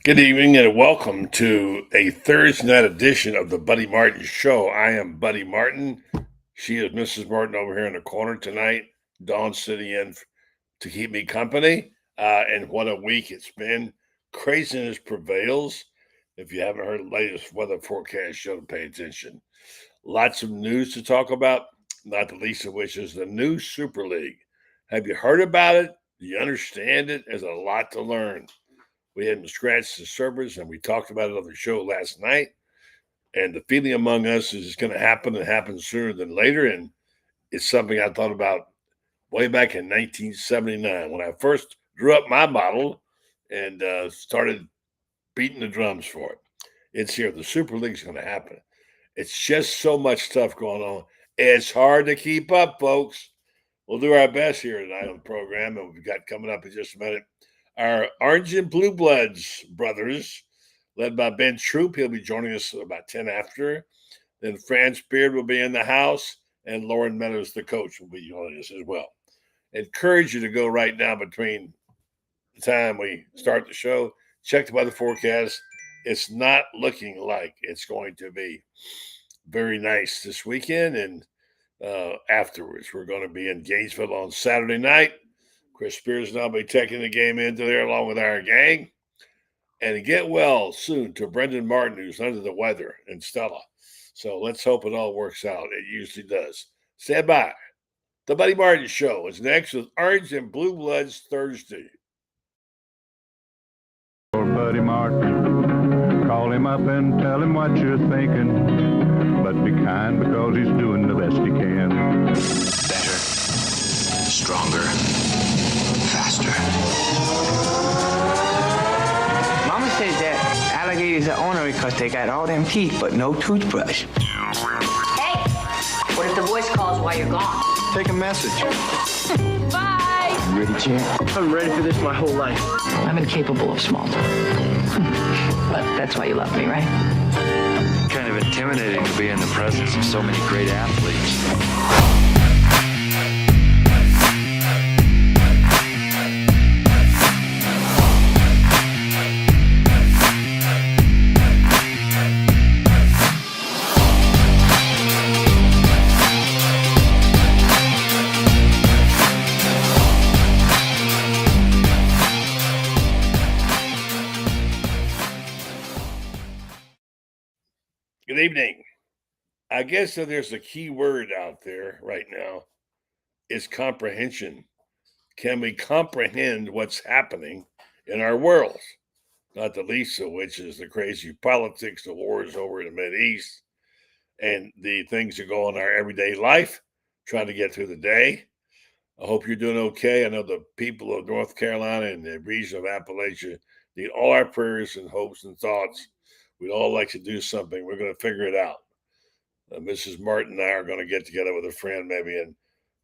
Good evening and welcome to a Thursday night edition of the Buddy Martin Show. I am Buddy Martin. She is Mrs. Martin over here in the corner tonight. Dawn's sitting in to keep me company. And what a week it's been. Craziness prevails. If you haven't heard the latest weather forecast show, pay attention. Lots of news to talk about, not the least of which is the new Super League. Have you heard about it? Do you understand it? There's a lot to learn. We hadn't scratched the surface, and we talked about it on the show last night. And the feeling among us is it's going to happen and happen sooner than later. And it's something I thought about way back in 1979 when I first drew up my model and started beating the drums for it. It's here. The Super League's going to happen. It's just so much stuff going on. It's hard to keep up, folks. We'll do our best here tonight on the program, and we've got coming up in just a minute our Orange and Blue Bloods brothers, led by Ben Troupe. He'll be joining us about 10 after. Then Franz Beard will be in the house, and Loren Meadows, the coach, will be joining us as well. Encourage you to go right now between the time we start the show. Check the weather forecast. It's not looking like it's going to be very nice this weekend. And afterwards, we're going to be in Gainesville on Saturday night. Chris Spears and I'll be taking the game into there along with our gang. And get well soon to Brendan Martin, who's under the weather, and Stella. So let's hope it all works out. It usually does. Stand by. The Buddy Martin Show is next with Orange and Blue Bloods Thursday. Buddy Martin, call him up and tell him what you're thinking. But be kind because he's doing the best he can. Better, stronger, faster. Mama says that alligators are ornery because they got all them teeth but no toothbrush. Hey, what if the voice calls while you're gone? Take a message. Bye. You ready, champ? I'm ready for this my whole life. I'm incapable of small talk. But that's why you love me, right? Kind of intimidating to be in the presence of so many great athletes. Good evening. I guess that there's a key word out there right now is comprehension. Can we comprehend what's happening in our world? Not the least of which is the crazy politics, the wars over in the Mideast, and the things that go on in our everyday life, trying to get through the day. I hope you're doing okay. I know the people of North Carolina and the region of Appalachia need all our prayers and hopes and thoughts. We'd all like to do something. We're going to figure it out. Mrs. Martin and I are going to get together with a friend, maybe, and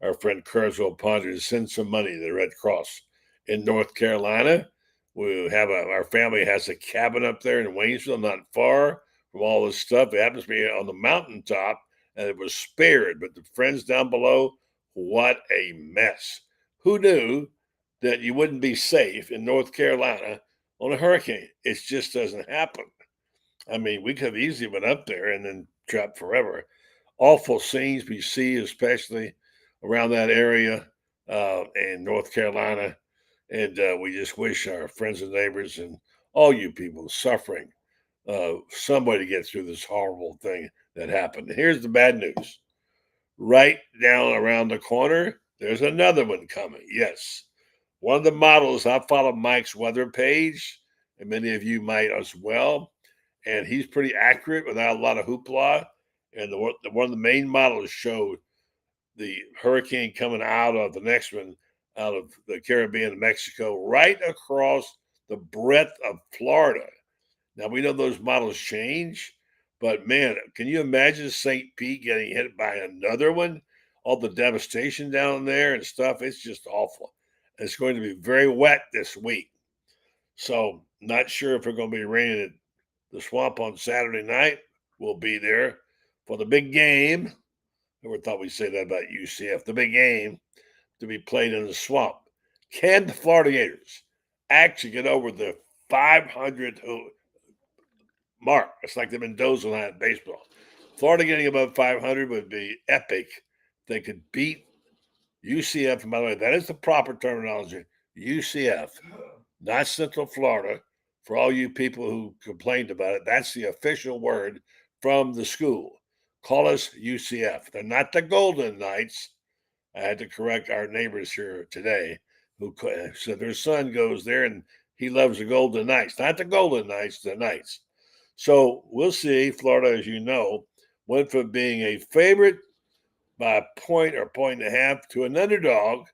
our friend Kurzweil Ponder to send some money to the Red Cross in North Carolina. We have our family has a cabin up there in Waynesville, not far from all this stuff. It happens to be on the mountaintop, and it was spared. But the friends down below, what a mess. Who knew that you wouldn't be safe in North Carolina on a hurricane? It just doesn't happen. I mean, we could have easily been up there and then trapped forever. Awful scenes we see, especially around that area in North Carolina. And we just wish our friends and neighbors and all you people suffering somebody to get through this horrible thing that happened. Here's the bad news. Right down around the corner, there's another one coming. Yes. One of the models, I follow Mike's weather page, and many of you might as well. And he's pretty accurate without a lot of hoopla. And one of the main models showed the hurricane coming out of the next one, out of the Caribbean and Mexico, right across the breadth of Florida. Now, we know those models change, but man, can you imagine St. Pete getting hit by another one? All the devastation down there and stuff, it's just awful. It's going to be very wet this week. So, not sure if we're going to be raining at the Swamp on Saturday night. We'll be there for the big game. Never thought we'd say that about UCF. The big game to be played in the Swamp. Can the Florida Gators actually get over the 500 mark. It's like the Mendoza line in baseball. Florida getting above 500 would be epic. They could beat UCF. And by the way, that is the proper terminology. UCF, not Central Florida. For all you people who complained about it, that's the official word from the school. Call us UCF. They're not the Golden Knights. I had to correct our neighbors here today who said their son goes there and he loves the Golden Knights. Not the Golden Knights, the Knights. So we'll see. Florida, as you know, went from being a favorite by a point or point and a half to an underdog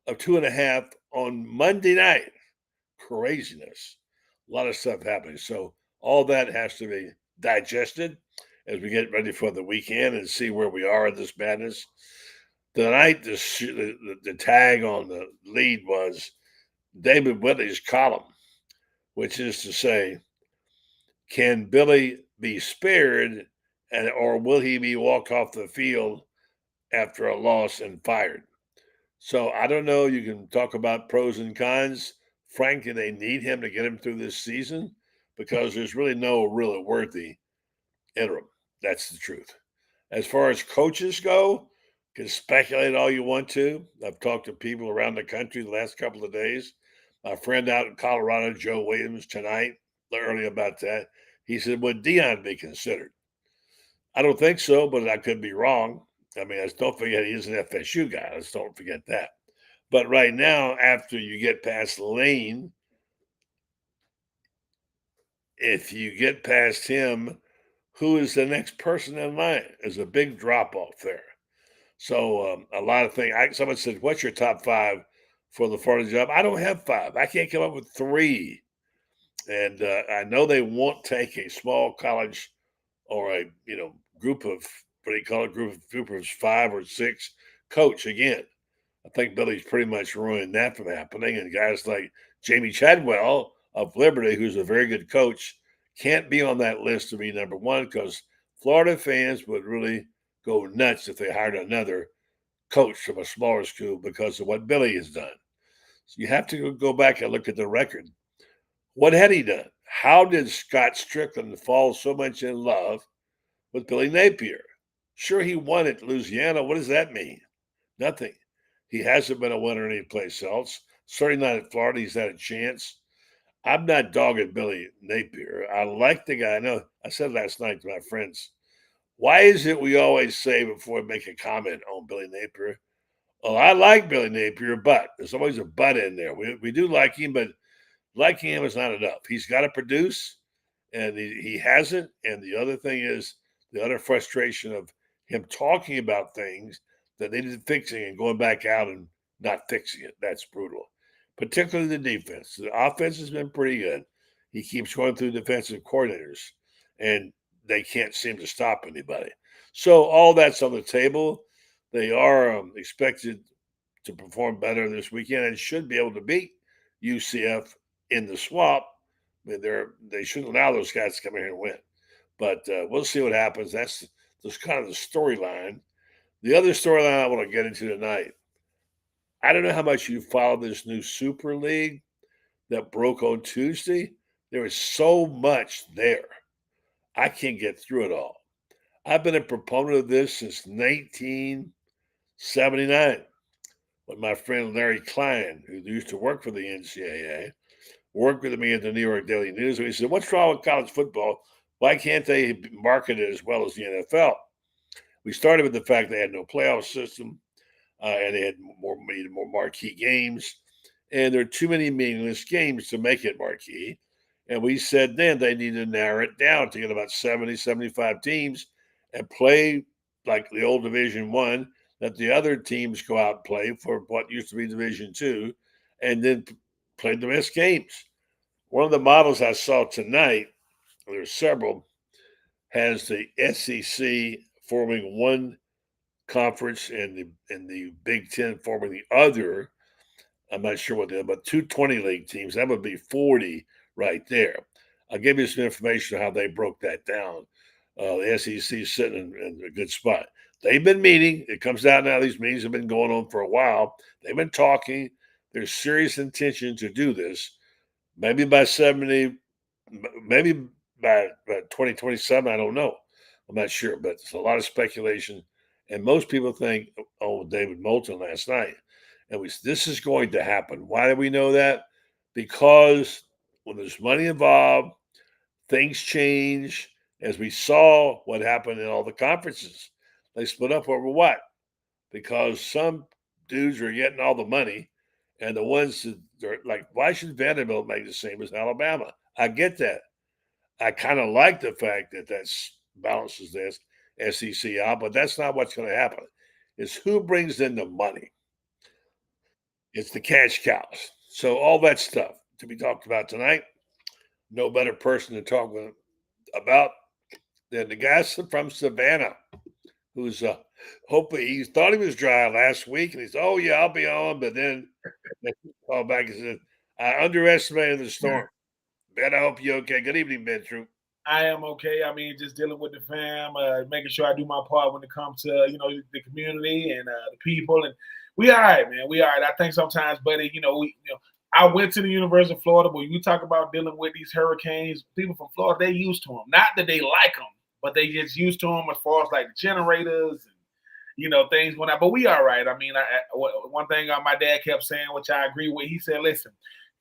of 2.5 on Monday night. Craziness. A lot of stuff happening. So all that has to be digested as we get ready for the weekend and see where we are in this madness. Tonight, the tag on the lead was David Whitley's column, which is to say, can Billy be spared or will he be walked off the field after a loss and fired? So I don't know. You can talk about pros and cons. Frankly, they need him to get him through this season because there's really no really worthy interim. That's the truth. As far as coaches go, you can speculate all you want to. I've talked to people around the country the last couple of days. My friend out in Colorado, Joe Williams, tonight, early about that, he said, would Dion be considered? I don't think so, but I could be wrong. I mean, don't forget he's an FSU guy. Let's don't forget that. But right now, after you get past Lane, if you get past him, who is the next person in line? There's a big drop off there. So a lot of things. Someone said, "What's your top 5 for the Florida job?" I don't have 5. I can't come up with 3. And I know they won't take a small college or a group of what do you call it? Group of 5 or 6 coach again. I think Billy's pretty much ruined that from happening. And guys like Jamie Chadwell of Liberty, who's a very good coach, can't be on that list to be number 1 because Florida fans would really go nuts if they hired another coach from a smaller school because of what Billy has done. So you have to go back and look at the record. What had he done? How did Scott Strickland fall so much in love with Billy Napier? Sure, he won at Louisiana. What does that mean? Nothing. He hasn't been a winner anyplace else. Certainly not at Florida. He's had a chance. I'm not dogging Billy Napier. I like the guy. I know I said last night to my friends, why is it we always say before we make a comment on Billy Napier, well, I like Billy Napier, but there's always a but in there. We do like him, but liking him is not enough. He's got to produce, and he hasn't. And the other thing is the other frustration of him talking about things that needed fixing and going back out and not fixing it. That's brutal, particularly the defense. The offense has been pretty good. He keeps going through defensive coordinators, and they can't seem to stop anybody. So all that's on the table. They are expected to perform better this weekend and should be able to beat UCF in the swamp. I mean, they shouldn't allow those guys to come in here and win. But we'll see what happens. That's kind of the storyline. The other storyline I want to get into tonight, I don't know how much you follow this new Super League that broke on Tuesday. There is so much there. I can't get through it all. I've been a proponent of this since 1979 when my friend Larry Klein, who used to work for the NCAA, worked with me at the New York Daily News. And he said, what's wrong with college football? Why can't they market it as well as the NFL? We started with the fact they had no playoff system and they had more marquee games. And there are too many meaningless games to make it marquee. And we said then they need to narrow it down to get about 70, 75 teams and play like the old Division I, let the other teams go out and play for what used to be Division II, and then play the best games. One of the models I saw tonight, there's several, has the SEC forming one conference and the Big Ten forming the other. I'm not sure what they are, but 220 league teams. That would be 40 right there. I'll give you some information on how they broke that down. The SEC is sitting in a good spot. They've been meeting. It comes out now. These meetings have been going on for a while. They've been talking. There's serious intention to do this. Maybe by 70, maybe by 2027. I don't know. I'm not sure, but it's a lot of speculation. And most people think, oh, David Moulton last night. And this is going to happen. Why do we know that? Because when there's money involved, things change. As we saw what happened in all the conferences, they split up over what? Because some dudes are getting all the money, and the ones that are like, why should Vanderbilt make the same as Alabama? I get that. I kind of like the fact that that's balances this SEC out, but that's not what's going to happen. It's who brings in the money. It's the cash cows. So all that stuff to be talked about tonight. No better person to talk about than the guy from Savannah, who's hopefully he thought he was dry last week, and he's oh yeah, I'll be on, but then they called back and said I underestimated the storm. Ben, I hope you're okay. Good evening, Ben Troupe. I am okay. I mean, just dealing with the fam, making sure I do my part when it comes to the community and the people, and we all right, man. We all right. I think sometimes, buddy, I went to the University of Florida, but you talk about dealing with these hurricanes. People from Florida, they used to them. Not that they like them, but they just used to them as far as like the generators and things went out. But we all right. I mean, one thing my dad kept saying, which I agree with, he said, listen.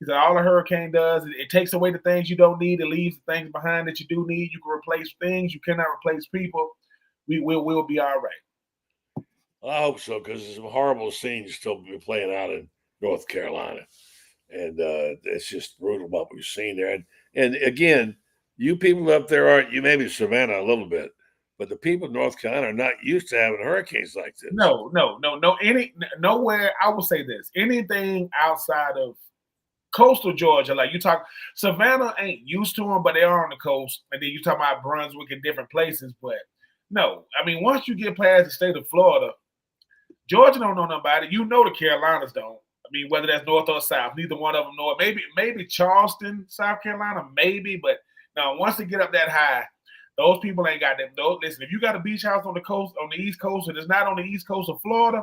He said, all a hurricane does, it takes away the things you don't need. It leaves the things behind that you do need. You can replace things. You cannot replace people. We'll be all right. I hope so, because there's some horrible scenes still be playing out in North Carolina. And it's just brutal what we've seen there. And again, you people up there aren't, you maybe Savannah a little bit, but the people in North Carolina are not used to having hurricanes like this. No. Nowhere, I will say this, anything outside of coastal Georgia, like you talk, Savannah ain't used to them, but they are on the coast. And then you talk about Brunswick and different places. But no, I mean, once you get past the state of Florida, Georgia don't know nothing about it. The Carolinas don't. I mean, whether that's north or south, neither one of them know it. Maybe Charleston, South Carolina, maybe. But now, once they get up that high, those people ain't got them. Listen, if you got a beach house on the coast, on the East Coast, and it's not on the East Coast of Florida,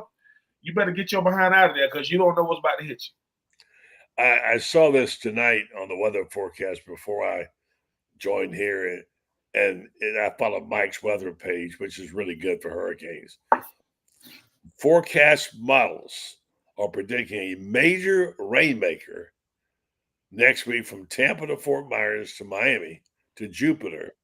you better get your behind out of there because you don't know what's about to hit you. I saw this tonight on the weather forecast before I joined here, and I followed Mike's weather page, which is really good for hurricanes. Forecast models are predicting a major rainmaker next week from Tampa to Fort Myers to Miami to Jupiter.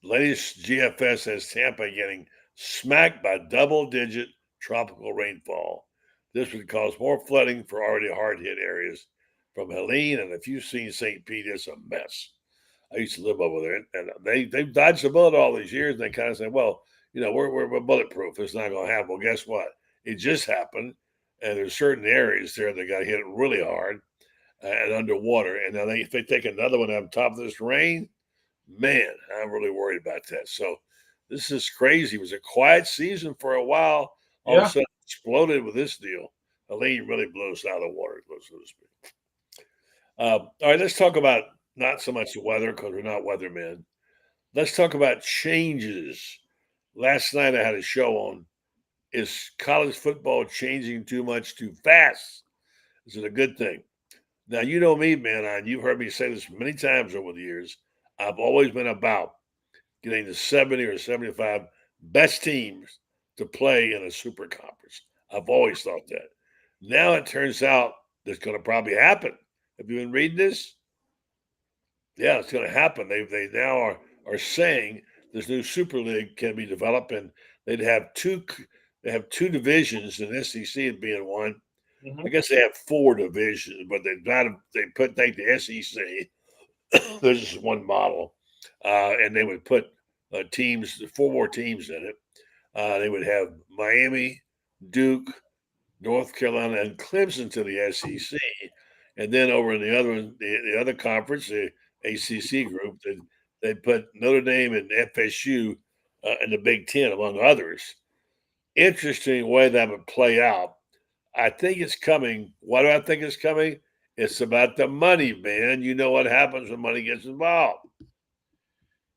Latest GFS has Tampa getting smacked by double-digit tropical rainfall. This would cause more flooding for already hard-hit areas from Helene, and if you've seen St. Pete, it's a mess. I used to live over there, and they've dodged the bullet all these years, and they kind of say, well, we're bulletproof. It's not going to happen. Well, guess what? It just happened, and there's certain areas there that got hit really hard and underwater. And now if they take another one on top of this rain, man, I'm really worried about that. So this is crazy. It was a quiet season for a while. All of a sudden, exploded with this deal. Helene really blew us out of the water, so to speak. All right, let's talk about not so much the weather because we're not weathermen. Let's talk about changes. Last night I had a show on, is college football changing too much too fast? Is it a good thing? Now, you know me, man, and you've heard me say this many times over the years. I've always been about getting the 70 or 75 best teams to play in a super conference. I've always thought that. Now it turns out that's going to probably happen. Have you been reading this? Yeah, it's going to happen. They now are saying this new Super League can be developed, and they'd have two divisions, and SEC being one. Mm-hmm. I guess they have 4 divisions, but take the SEC. There's just one model, and they would put 4 more teams in it. They would have Miami, Duke, North Carolina, and Clemson to the SEC, and then over in the other conference, the ACC group, they put Notre Dame and FSU in the Big Ten, among others. Interesting way that would play out. I think it's coming. Why do I think it's coming? It's about the money, man. You know what happens when money gets involved.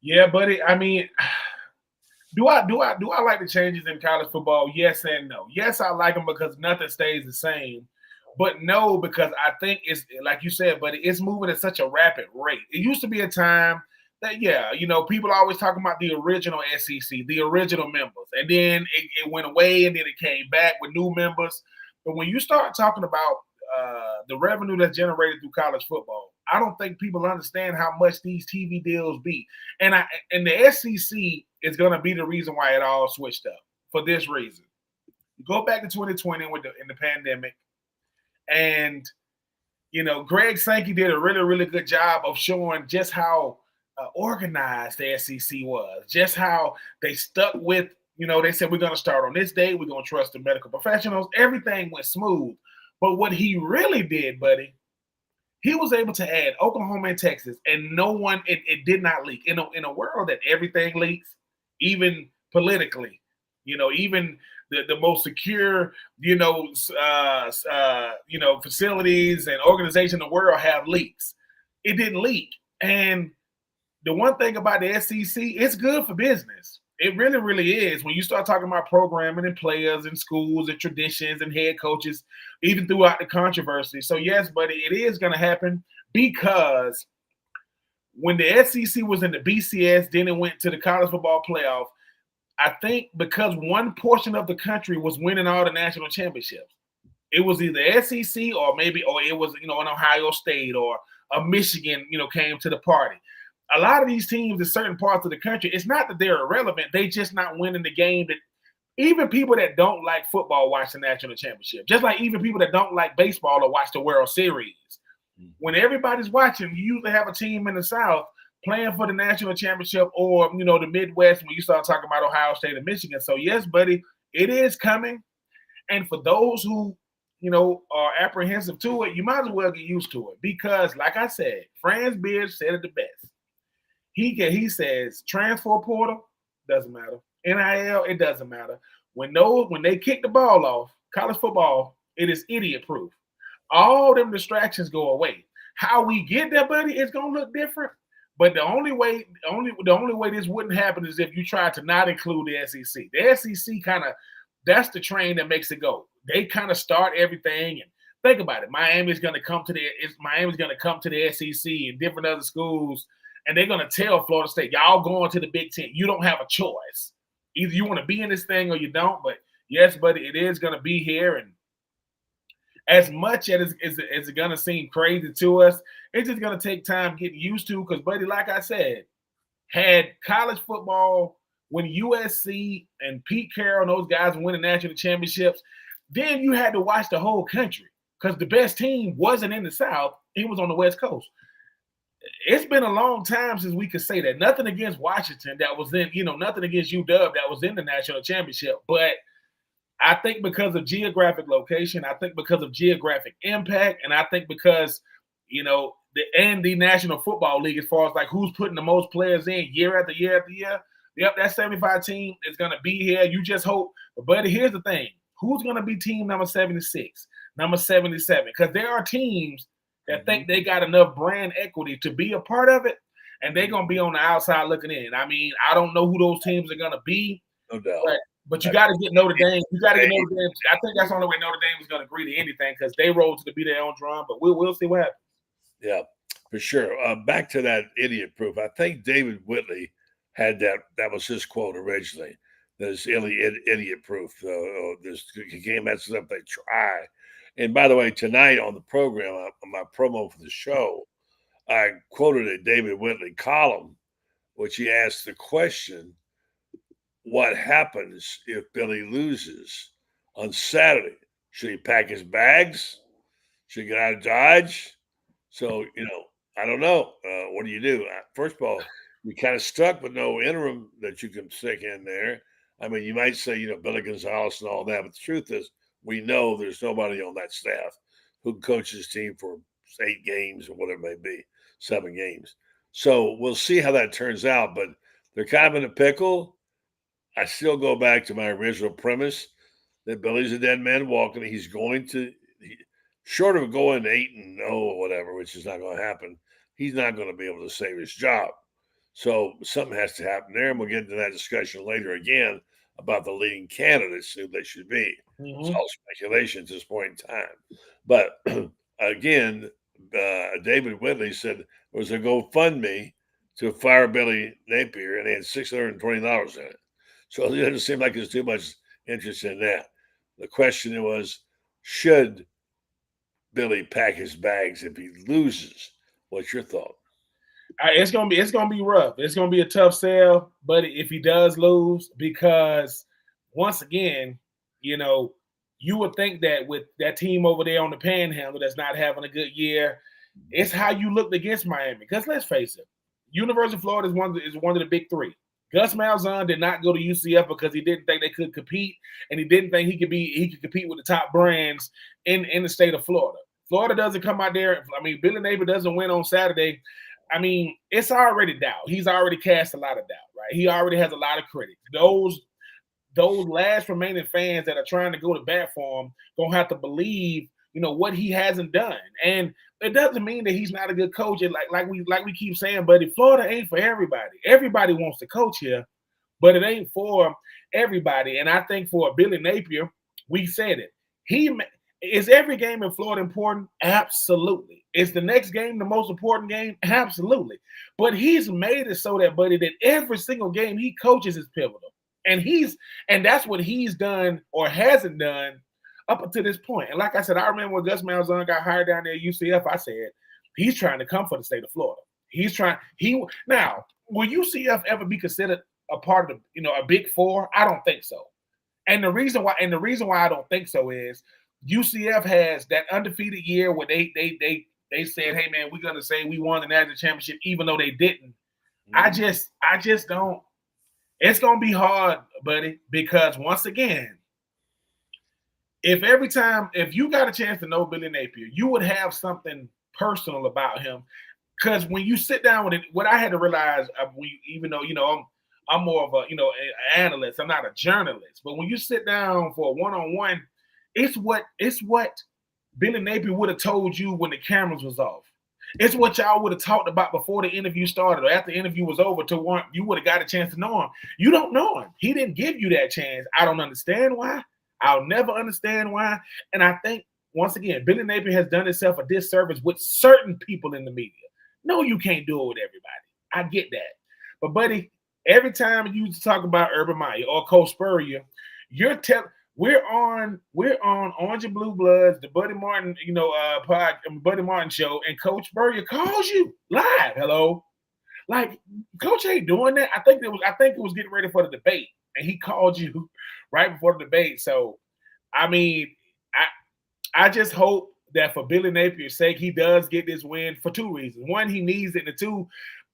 Yeah, buddy. I mean, do I like the changes in college football? Yes and no. Yes, I like them because nothing stays the same. But no, because I think it's like you said, but it's moving at such a rapid rate. It used to be a time that, people always talking about the original SEC, the original members, and then it went away, and then it came back with new members. But when you start talking about the revenue that's generated through college football, I don't think people understand how much these TV deals be. And the SEC is going to be the reason why it all switched up for this reason. You go back to 2020 in the pandemic, and Greg Sankey did a really, really good job of showing just how organized the SEC was, just how they stuck with, they said, we're going to start on this day. We're going to trust the medical professionals. Everything went smooth. But what he really did, buddy, he was able to add Oklahoma and Texas, and no one, it did not leak. In a world that everything leaks, even politically, even the most secure, facilities and organizations in the world have leaks. It didn't leak. And the one thing about the SEC, it's good for business. It really, really is. When you start talking about programming and players and schools and traditions and head coaches, even throughout the controversy. So yes, buddy, it is going to happen, because when the SEC was in the BCS, then it went to the college football playoff. I think because one portion of the country was winning all the national championships. It was either SEC or it was, an Ohio State or a Michigan, came to the party. A lot of these teams in certain parts of the country, it's not that they're irrelevant. They just not winning the game. That even people that don't like football watch the national championship. Just like even people that don't like baseball or watch the World Series. When everybody's watching, you usually have a team in the South playing for the national championship, or, the Midwest, when you start talking about Ohio State and Michigan. So yes, buddy, it is coming. And for those who, are apprehensive to it, you might as well get used to it, because like I said, Franz Beard said it the best. He says transfer portal doesn't matter. NIL, it doesn't matter. When they kick the ball off, college football, it is idiot proof. All them distractions go away. How we get there, buddy, it's gonna look different. But the only way this wouldn't happen is if you try to not include the SEC. The SEC that's the train that makes it go. They kind of start everything, and think about it. Miami's gonna come to the SEC and different other schools. And they're going to tell Florida State, y'all going to the Big Ten. You don't have a choice. Either you want to be in this thing or you don't. But yes, buddy, it is going to be here. And as much as it's going to seem crazy to us, it's just going to take time getting used to. Because, buddy, like I said, had college football, when USC and Pete Carroll and those guys winning national championships, then you had to watch the whole country, because the best team wasn't in the South. It was on the West Coast. It's been a long time since we could say that. Nothing against Washington that was in, nothing against UW that was in the national championship. But I think because of geographic location, I think because of geographic impact, and I think because, the National Football League, as far as like who's putting the most players in year after year after year, yep, that 75 team is going to be here. You just hope. But, buddy, here's the thing. Who's going to be team number 76, number 77? Because there are teams that think they got enough brand equity to be a part of it, and they're going to be on the outside looking in. I mean, I don't know who those teams are going to be. No doubt. But you got to get Notre Dame. You got to get Notre Dame. I think that's the only way Notre Dame is going to agree to anything, because they roll to the beat their own drum. But we'll see what happens. Yeah, for sure. Back to that idiot proof. I think David Whitley had that. That was his quote originally. This idiot proof. This game messes up. They try. And by the way, tonight on the program, on my promo for the show, I quoted a David Whitley column, which he asked the question, what happens if Billy loses on Saturday? Should he pack his bags? Should he get out of Dodge? So, I don't know. What do you do? First of all, you're kind of stuck with no interim that you can stick in there. I mean, you might say, Billy Gonzalez and all that, but the truth is, we know there's nobody on that staff who can coach his team for 8 games or whatever it may be, 7 games. So we'll see how that turns out, but they're kind of in a pickle. I still go back to my original premise that Billy's a dead man walking. He's going to, short of going 8-0 or whatever, which is not going to happen, he's not going to be able to save his job. So something has to happen there, and we'll get into that discussion later again about the leading candidates who they should be. It's Mhm. all speculation at this point in time. But again, David Whitley said it was a GoFundMe to fire Billy Napier, and they had $620 in it. So it doesn't seem like there's too much interest in that. The question was, should Billy pack his bags if he loses? What's your thought? It's gonna be rough. It's gonna be a tough sell, but if he does lose, because once again, you would think that with that team over there on the Panhandle that's not having a good year, it's how you looked against Miami. Because let's face it, University of Florida is one of the big three. Gus Malzahn did not go to UCF because he didn't think they could compete, and he didn't think he could compete with the top brands in the state of Florida. Florida doesn't come out there. I mean, Billy Napier doesn't win on Saturday. I mean, it's already doubt. He's already cast a lot of doubt, right? He already has a lot of critics. Those last remaining fans that are trying to go to bat for him gonna have to believe, what he hasn't done. And it doesn't mean that he's not a good coach. And like we keep saying, buddy, Florida ain't for everybody. Everybody wants to coach here, but it ain't for everybody. And I think for Billy Napier, we said it. Is every game in Florida important? Absolutely. Is the next game the most important game? Absolutely. But he's made it so that, buddy, that every single game he coaches is pivotal. And that's what he's done or hasn't done up until this point. And like I said, I remember when Gus Malzahn got hired down there at UCF, I said, he's trying to come for the state of Florida. Now, will UCF ever be considered a part of the, a Big Four? I don't think so. And the reason why I don't think so is UCF has that undefeated year where they said, hey man, we're gonna say we won the national championship, even though they didn't. I just don't. It's gonna be hard, buddy, because once again, if you got a chance to know Billy Napier, you would have something personal about him. Because when you sit down with it, what I had to realize, even though I'm more of an analyst, I'm not a journalist, but when you sit down for a one-on-one, it's what Billy Napier would have told you when the cameras was off. It's what y'all would have talked about before the interview started or after the interview was over. You would have got a chance to know him. You don't know him. He didn't give you that chance. I don't understand why. I'll never understand why. And I think, once again, Billy Napier has done himself a disservice with certain people in the media. No, you can't do it with everybody. I get that. But, buddy, every time you talk about Urban Meyer or Coach Spurrier, we're on Orange and Blue Bloods, the Buddy Martin, Buddy Martin show, and Coach Spurrier calls you live. Hello, like Coach ain't doing that. I think it was getting ready for the debate, and he called you right before the debate. So, I mean, I just hope that for Billy Napier's sake, he does get this win for two reasons. One, he needs it, and two,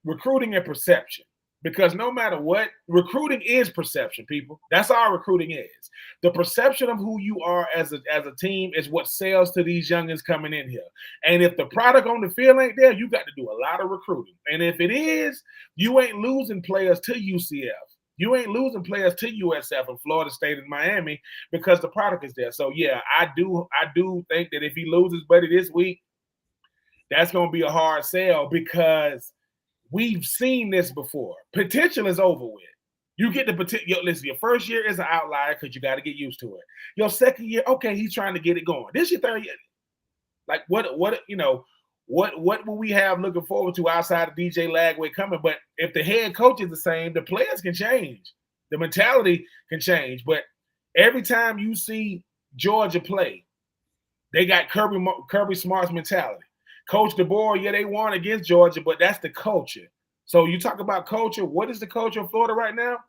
recruiting and perception. Because no matter what, recruiting is perception, people. That's all recruiting is. The perception of who you are as a team is what sells to these youngins coming in here. And if the product on the field ain't there, you got to do a lot of recruiting. And if it is, you ain't losing players to UCF. You ain't losing players to USF and Florida State and Miami because the product is there. So, yeah, I do think that if he loses, buddy, this week, that's going to be a hard sell because we've seen this before. Potential is over with. You get the potential. Listen, your first year is an outlier because you got to get used to it. Your second year, okay, he's trying to get it going. This your third year. Like what will we have looking forward to outside of DJ Lagway coming? But if the head coach is the same, the players can change. The mentality can change. But every time you see Georgia play, they got Kirby Smart's mentality. Coach DeBoer, yeah, they won against Georgia, but that's the culture. So you talk about culture. What is the culture of Florida right now?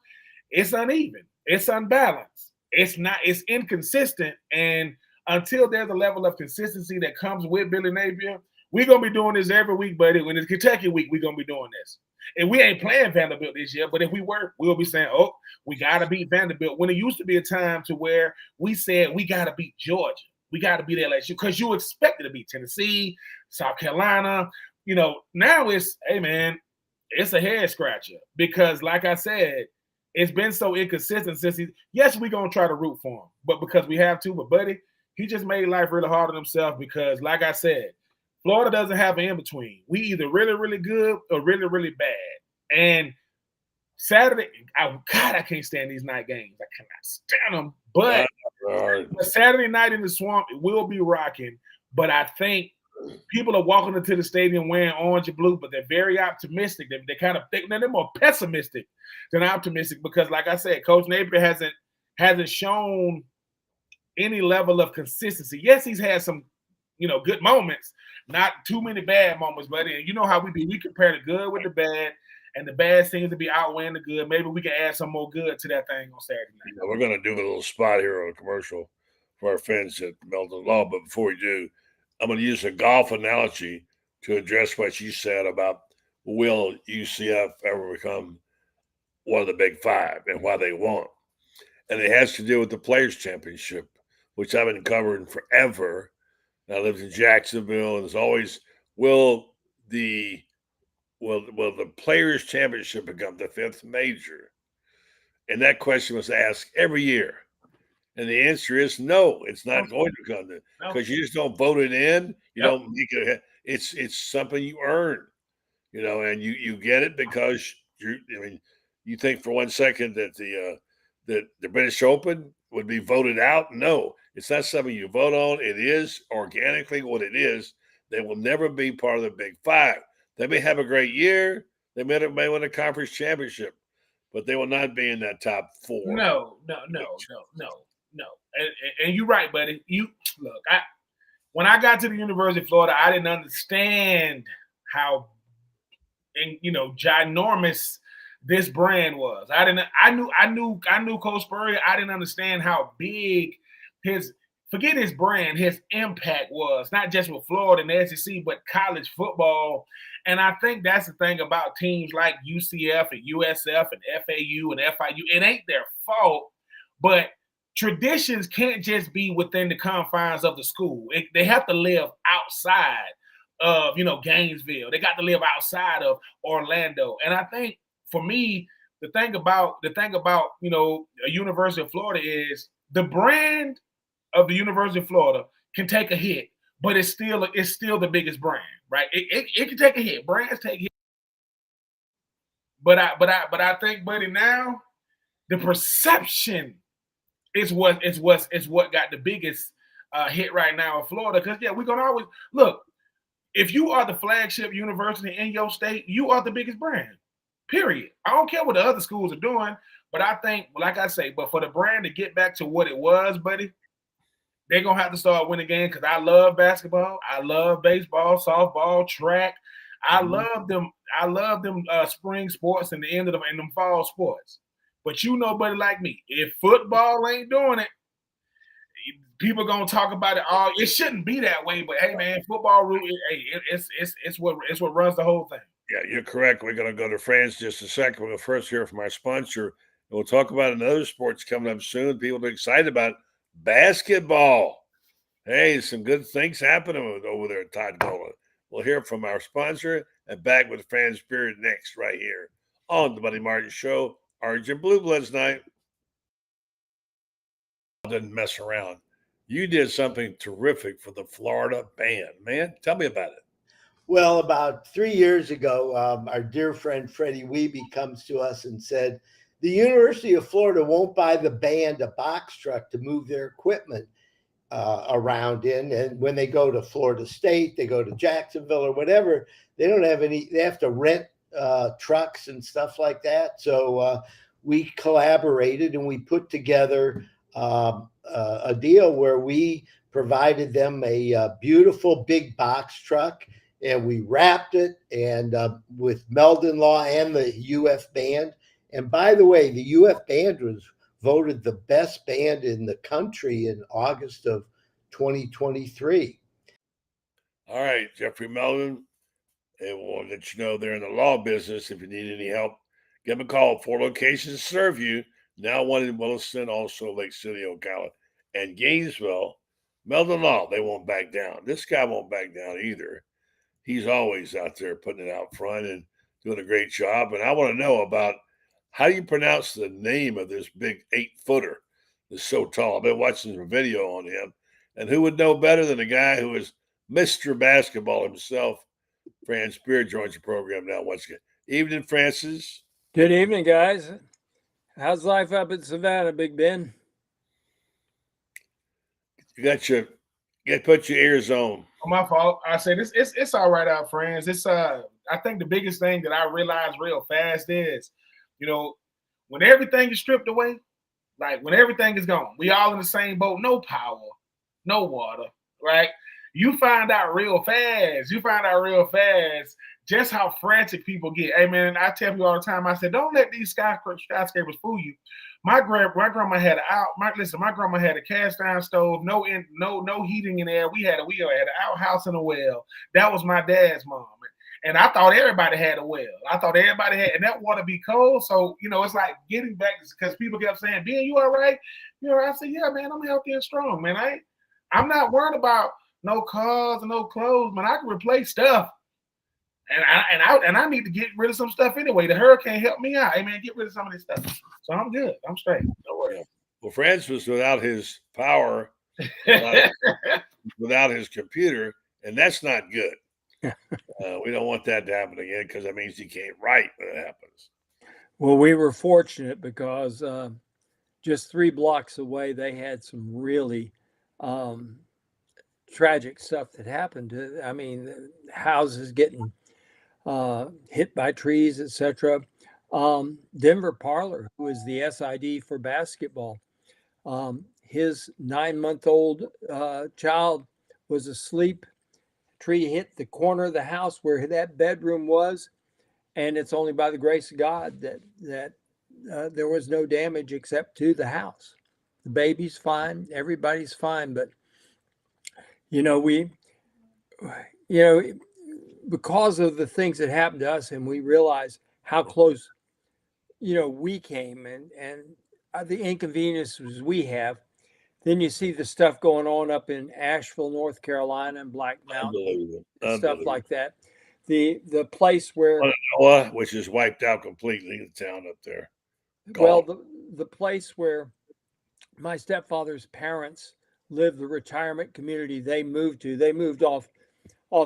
It's uneven. It's unbalanced. It's inconsistent. And until there's a level of consistency that comes with Billy Napier, we're going to be doing this every week, buddy. When it's Kentucky week, we're going to be doing this. And we ain't playing Vanderbilt this year, but if we were, we'll be saying, oh, we got to beat Vanderbilt. When it used to be a time to where we said we got to beat Georgia. We got to be there because you expected to beat Tennessee, South Carolina. Now it's, hey, man, it's a head scratcher because, like I said, it's been so inconsistent since yes, we're going to try to root for him, but because we have to. But, buddy, he just made life really hard on himself because, like I said, Florida doesn't have an in-between. We either really, really good or really, really bad. And Saturday, I can't stand these night games. I cannot stand them. But Saturday night in the Swamp, it will be rocking. But I think people are walking into the stadium wearing orange and blue, but they're very optimistic. They're kind of they're more pessimistic than optimistic because, like I said, Coach Napier hasn't shown any level of consistency. Yes, he's had some, good moments, not too many bad moments, buddy. And you know how we do. We compare the good with the bad, and the bad seems to be outweighing the good. Maybe we can add some more good to that thing on Saturday night. We're going to do a little spot here on a commercial for our friends at Melton Law. But before we do, I'm going to use a golf analogy to address what you said about will UCF ever become one of the big five and why they won't. And it has to do with the Players' Championship, which I've been covering forever. I lived in Jacksonville, and it's always, will the Players' Championship become the fifth major? And that question was asked every year. And the answer is no, it's not going to come to, because you just don't vote it in. You don't make it. It's something you earn, and you get it because you think for 1 second that the British Open would be voted out. No, it's not something you vote on. It is organically what it is. They will never be part of the Big Five. They may have a great year. They may win a conference championship, but they will not be in that top four. No. And you're right, buddy. When I got to the University of Florida, I didn't understand how, ginormous this brand was. I knew Coach Spurrier. I didn't understand how big his impact was, not just with Florida and the SEC, but college football. And I think that's the thing about teams like UCF and USF and FAU and FIU. It ain't their fault, but traditions can't just be within the confines of the school. They have to live outside of, Gainesville. They got to live outside of Orlando. And I think for me, the thing about a University of Florida is the brand of the University of Florida can take a hit, but it's still the biggest brand, right? It can take a hit. Brands take hits. But I think, buddy, now the perception is what got the biggest hit right now in Florida. Because we're gonna always look. If you are the flagship university in your state, you are the biggest brand. Period. I don't care what the other schools are doing, but I think, like I say, but for the brand to get back to what it was, buddy, they're gonna have to start winning games. Because I love basketball, I love baseball, softball, track. I love them. I love them spring sports and the end of them and them fall sports. But buddy like me, if football ain't doing it, people are gonna talk about it all. It shouldn't be that way, but hey, man, football it's what runs the whole thing. Yeah, you're correct. We're gonna go to Franz just a second. We'll first hear from our sponsor. We'll talk about another sports coming up soon. People are excited about basketball. Hey, some good things happening over there at Todd Gola. We'll hear from our sponsor and back with Franz Spirit next, right here on the Buddy Martin Show. Orange and Blue Bloods night. Didn't mess around. You did something terrific for the Florida band, man. Tell me about it. Well, about 3 years ago, our dear friend Freddie Wiebe comes to us and said, the University of Florida won't buy the band a box truck to move their equipment around in. And when they go to Florida State, they go to Jacksonville or whatever, they don't have any, they have to rent trucks and stuff like that. So we collaborated and we put together a deal where we provided them a beautiful big box truck, and we wrapped it and with Meldon Law and the UF band. And by the way, the UF band was voted the best band in the country in August of 2023. All right, Jeffrey Meldon, and we'll let you know they're in the law business. If you need any help, give them a call. 4 locations serve you. Now one in Williston, also Lake City, Ocala, and Gainesville. Meldon Law, they won't back down. This guy won't back down either. He's always out there putting it out front and doing a great job. And I want to know about, how do you pronounce the name of this big 8-footer that's so tall? I've been watching some video on him. And who would know better than a guy who is Mr. Basketball himself? Franz Spear joins the program now once again. Evening, Francis. Good evening, guys. How's life up in Savannah, Big Ben? You got to put your ears on. My fault. I said it's all right out, friends. I think the biggest thing that I realized real fast is, when everything is stripped away, like when everything is gone, we all in the same boat, no power, no water, right? You find out real fast just how frantic people get. Hey man, I tell you all the time, I said, don't let these skyscrapers fool you. My grandma had my grandma had a cast iron stove, no heating in there. We had an outhouse and a well. That was my dad's mom. And I thought everybody had a well. And that water be cold. So, it's like getting back, because people kept saying, Ben, you all right? I said, yeah, man, I'm healthy and strong, man. I'm not worried about no cars and no clothes, man. I can replace stuff. And I need to get rid of some stuff anyway. The hurricane helped me out. Hey, man, get rid of some of this stuff. So I'm good. I'm straight. Don't worry. Well, Franz was without his power, without his computer, and that's not good. We don't want that to happen again, because that means he can't write when it happens. Well, we were fortunate because just 3 blocks away, they had some really tragic stuff that happened. I mean, houses getting hit by trees, etc. Denver Parlor, who is the SID for basketball, his 9-month-old child was asleep. Tree hit the corner of the house where that bedroom was, and it's only by the grace of God that there was no damage except to the house. The baby's fine, everybody's fine, but because of the things that happened to us, and we realize how close, we came and the inconveniences we have. Then you see the stuff going on up in Asheville, North Carolina, and Black Mountain, stuff like that. The place where Noah, which is wiped out completely, the town up there. Well, the place where my stepfather's parents lived, the retirement community they moved off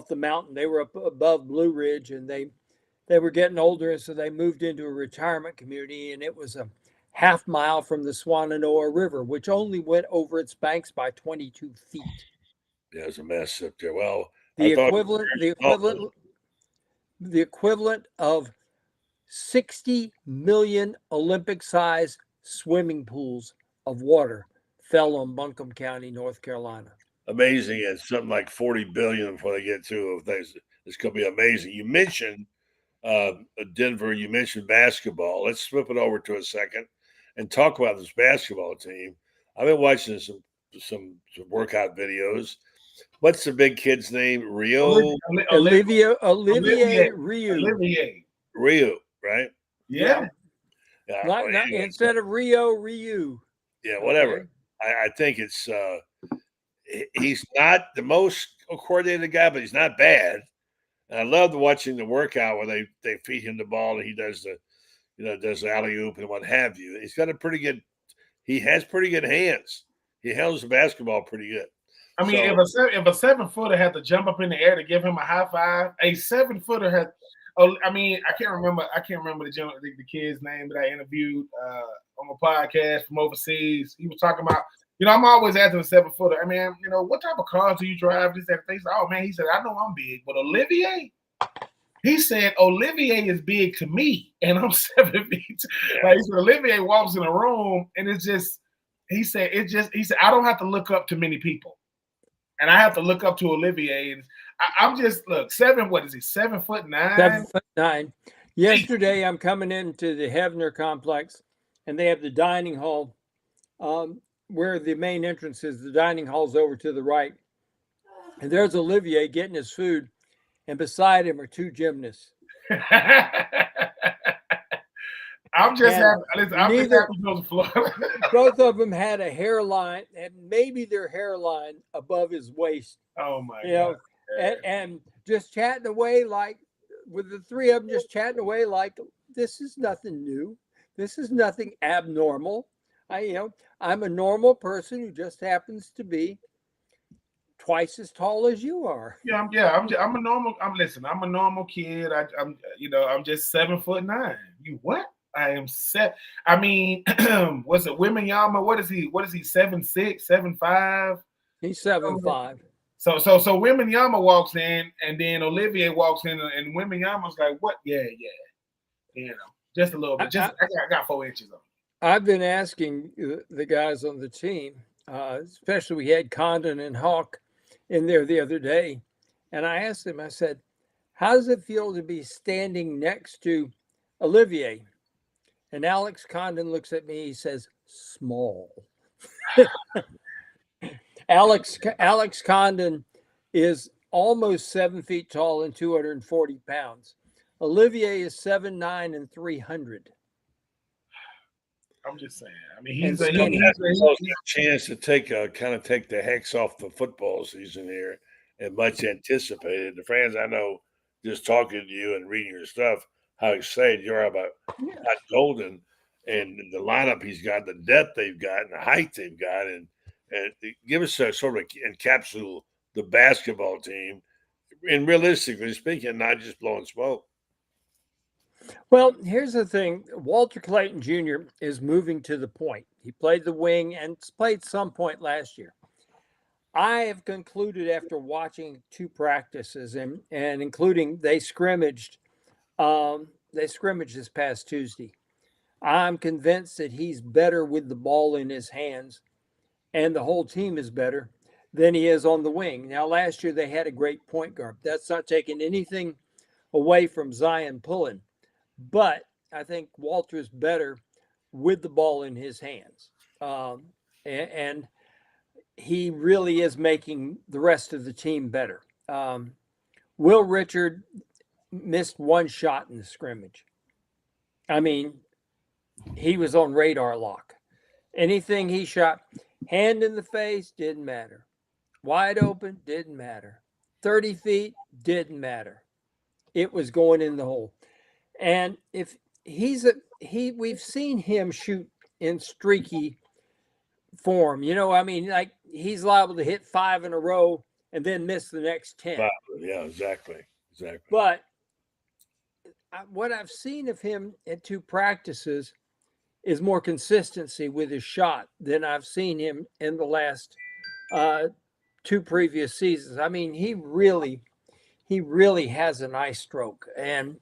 the mountain. They were up above Blue Ridge, and they were getting older, and so they moved into a retirement community, and it was a half mile from the Shenandoah River, which only went over its banks by 22 feet. Yeah, it's a mess up there. Well, the equivalent of 60 million Olympic-sized swimming pools of water fell on Buncombe County, North Carolina. Amazing. It's something like 40 billion before they get to things. It's going to be amazing. You mentioned Denver. You mentioned basketball. Let's flip it over to a second and talk about this basketball team. I've been watching some workout videos. What's the big kid's name? Olivier Ryu. Ryu, right? Yeah. Instead of Ryu. Yeah, whatever. Okay. I think it's he's not the most coordinated guy, but he's not bad. And I loved watching the workout where they feed him the ball and he does the alley-oop and what have you. He has pretty good hands. He handles the basketball pretty good. I mean, if a 7-footer had to jump up in the air to give him a high five, a 7-footer had. Oh, I mean, I can't remember the kid's name that I interviewed on my podcast from overseas. He was talking about, I'm always asking a 7-footer. I mean, what type of cars do you drive? This, that, thing. Oh man, he said, I know I'm big, but Olivier. He said, Olivier is big to me, and I'm 7 feet. Like, he said, Olivier walks in a room, and it's just, he said, I don't have to look up to many people. And I have to look up to Olivier. And I'm just, look, 7'9"? 7'9". Yesterday, I'm coming into the Hefner complex, and they have the dining hall where the main entrance is. The dining hall's over to the right. And there's Olivier getting his food. And beside him are 2 gymnasts. I'm just happy to go to Florida. Both of them had a hairline, and maybe their hairline above his waist. Oh my God. And just chatting away with the 3 of them just chatting away like this is nothing new. This is nothing abnormal. I'm a normal person who just happens to be twice as tall as you are. I'm a normal. I'm a normal kid. I'm just 7'9". You what? I am set. I mean, what's it? Wimanyama? What is he? 7'6", 7'5"? He's 7'5". So Wimanyama walks in, and then Olivier walks in, and Wimanyama's like, "What? Yeah. Just a little bit. I got 4 inches on." I've been asking the guys on the team, especially we had Condon and Hawk in there the other day, and I asked them. I said, "How does it feel to be standing next to Olivier?" And Alex Condon looks at me. He says, "Small." Alex Condon is almost 7 feet tall and 240 pounds. Olivier is 7'9" and 300. I'm just saying. I mean, he's a chance to take the hex off the football season here, and much anticipated. The Franz, I know, just talking to you and reading your stuff, how excited you are about Golden and the lineup he's got, the depth they've got, and the height they've got, and give us a sort of encapsulate the basketball team, and realistically speaking, not just blowing smoke. Well, here's the thing. Walter Clayton Jr. is moving to the point. He played the wing and played some point last year. I have concluded after watching 2 practices and including they scrimmaged this past Tuesday. I'm convinced that he's better with the ball in his hands, and the whole team is better than he is on the wing. Now, last year they had a great point guard. That's not taking anything away from Zion Pullen. But I think Walter's better with the ball in his hands. And he really is making the rest of the team better. Will Richard missed 1 shot in the scrimmage. I mean, he was on radar lock. Anything he shot, hand in the face, didn't matter. Wide open, didn't matter. 30 feet, didn't matter. It was going in the hole. And if we've seen him shoot in streaky form, I mean, like he's liable to hit 5 in a row and then miss the next 10. Yeah, exactly. But what I've seen of him at 2 practices is more consistency with his shot than I've seen him in the last 2 previous seasons. I mean, he really has a nice stroke. And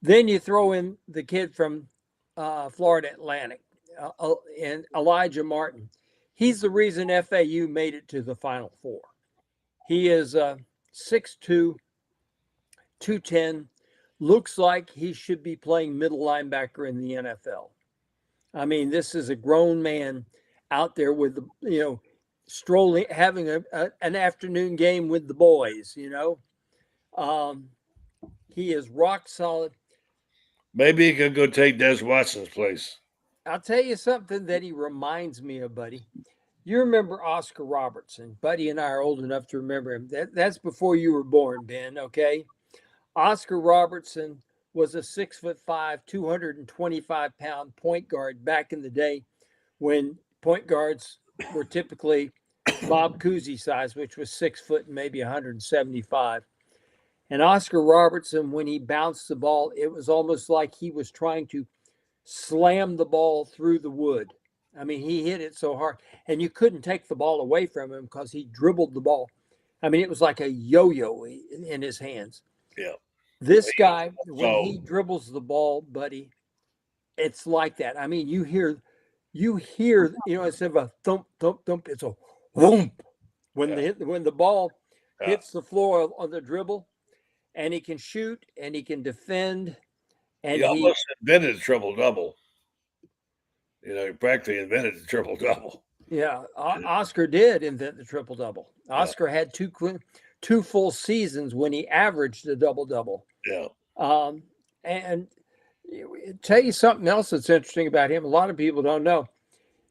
then you throw in the kid from Florida Atlantic and Elijah Martin. He's the reason FAU made it to the Final Four. He is 6'2", 210, looks like he should be playing middle linebacker in the NFL. I mean, this is a grown man out there with strolling, having an afternoon game with the boys. He is rock solid. Maybe he could go take Des Watson's place. I'll tell you something that he reminds me of, buddy. You remember Oscar Robertson. Buddy and I are old enough to remember him. That's before you were born, Ben, okay? Oscar Robertson was a 6'5", 225-pound point guard back in the day when point guards were typically Bob Cousy size, which was 6 foot and maybe 175. And Oscar Robertson, when he bounced the ball, it was almost like he was trying to slam the ball through the wood. I mean, he hit it so hard, and you couldn't take the ball away from him because he dribbled the ball. I mean, it was like a yo-yo in his hands. Yeah. This guy, when he dribbles the ball, buddy, it's like that. I mean, you hear, instead of a thump, thump, thump, it's a whoomp. When the ball hits the floor on the dribble, and he can shoot and he can defend. And he almost invented a triple-double. He practically invented the triple-double. Yeah, Oscar did invent the triple-double. Oscar had two full seasons when he averaged a double-double. Yeah. And tell you something else that's interesting about him. A lot of people don't know.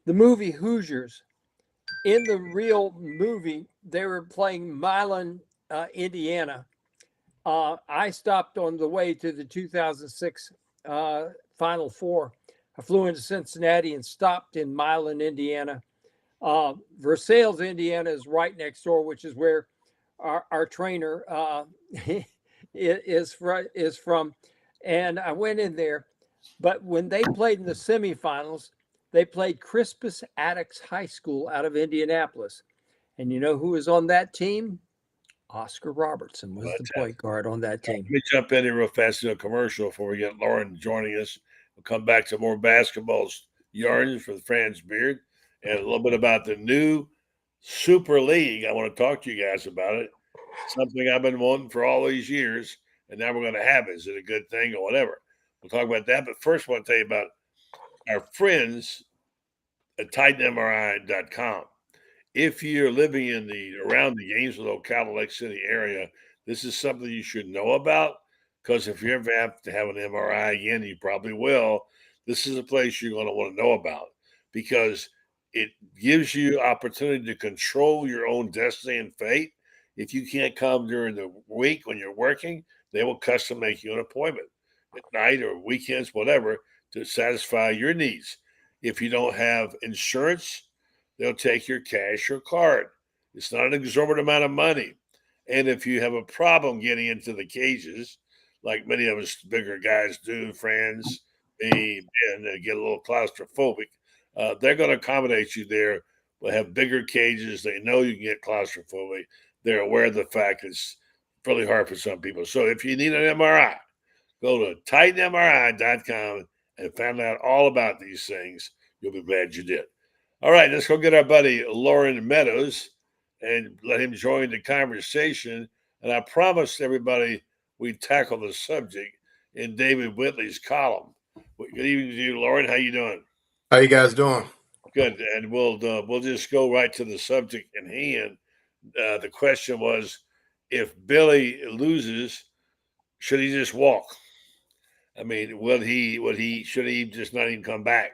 The movie Hoosiers, in the real movie, they were playing Milan, Indiana. I stopped on the way to the 2006 Final Four. I flew into Cincinnati and stopped in Milan, Indiana. Versailles, Indiana is right next door, which is where our trainer is from. And I went in there. But when they played in the semifinals, they played Crispus Attucks High School out of Indianapolis. And you know who was on that team? Oscar Robertson was the point guard on that team. Let me jump in here real fast to a commercial before we get Loren joining us. We'll come back to more basketball yarns for the Franz Beard and a little bit about the new Super League. I want to talk to you guys about it. Something I've been wanting for all these years, and now we're going to have it. Is it a good thing or whatever? We'll talk about that. But first, I want to tell you about our friends at TitanMRI.com. If you're living around the Gainesville, Ocala, Lake City area, this is something you should know about, because if you ever have to have an MRI again, you probably will. This is a place you're going to want to know about, because it gives you opportunity to control your own destiny and fate. If you can't come during the week when you're working, they will custom make you an appointment at night or weekends, whatever, to satisfy your needs. If you don't have insurance, they'll take your cash or card. It's not an exorbitant amount of money. And if you have a problem getting into the cages, like many of us bigger guys do, Franz, me, and get a little claustrophobic, they're going to accommodate you there. They'll have bigger cages. They know you can get claustrophobic. They're aware of the fact it's really hard for some people. So if you need an MRI, go to TitanMRI.com and find out all about these things. You'll be glad you did. All right, let's go get our buddy Loren Meadows and let him join the conversation. And I promised everybody we'd tackle the subject in David Whitley's column. Good evening to you, Loren. How you doing? How you guys doing? Good. And we'll just go right to the subject in hand. The question was, if Billy loses, should he just walk? I mean, should he just not even come back?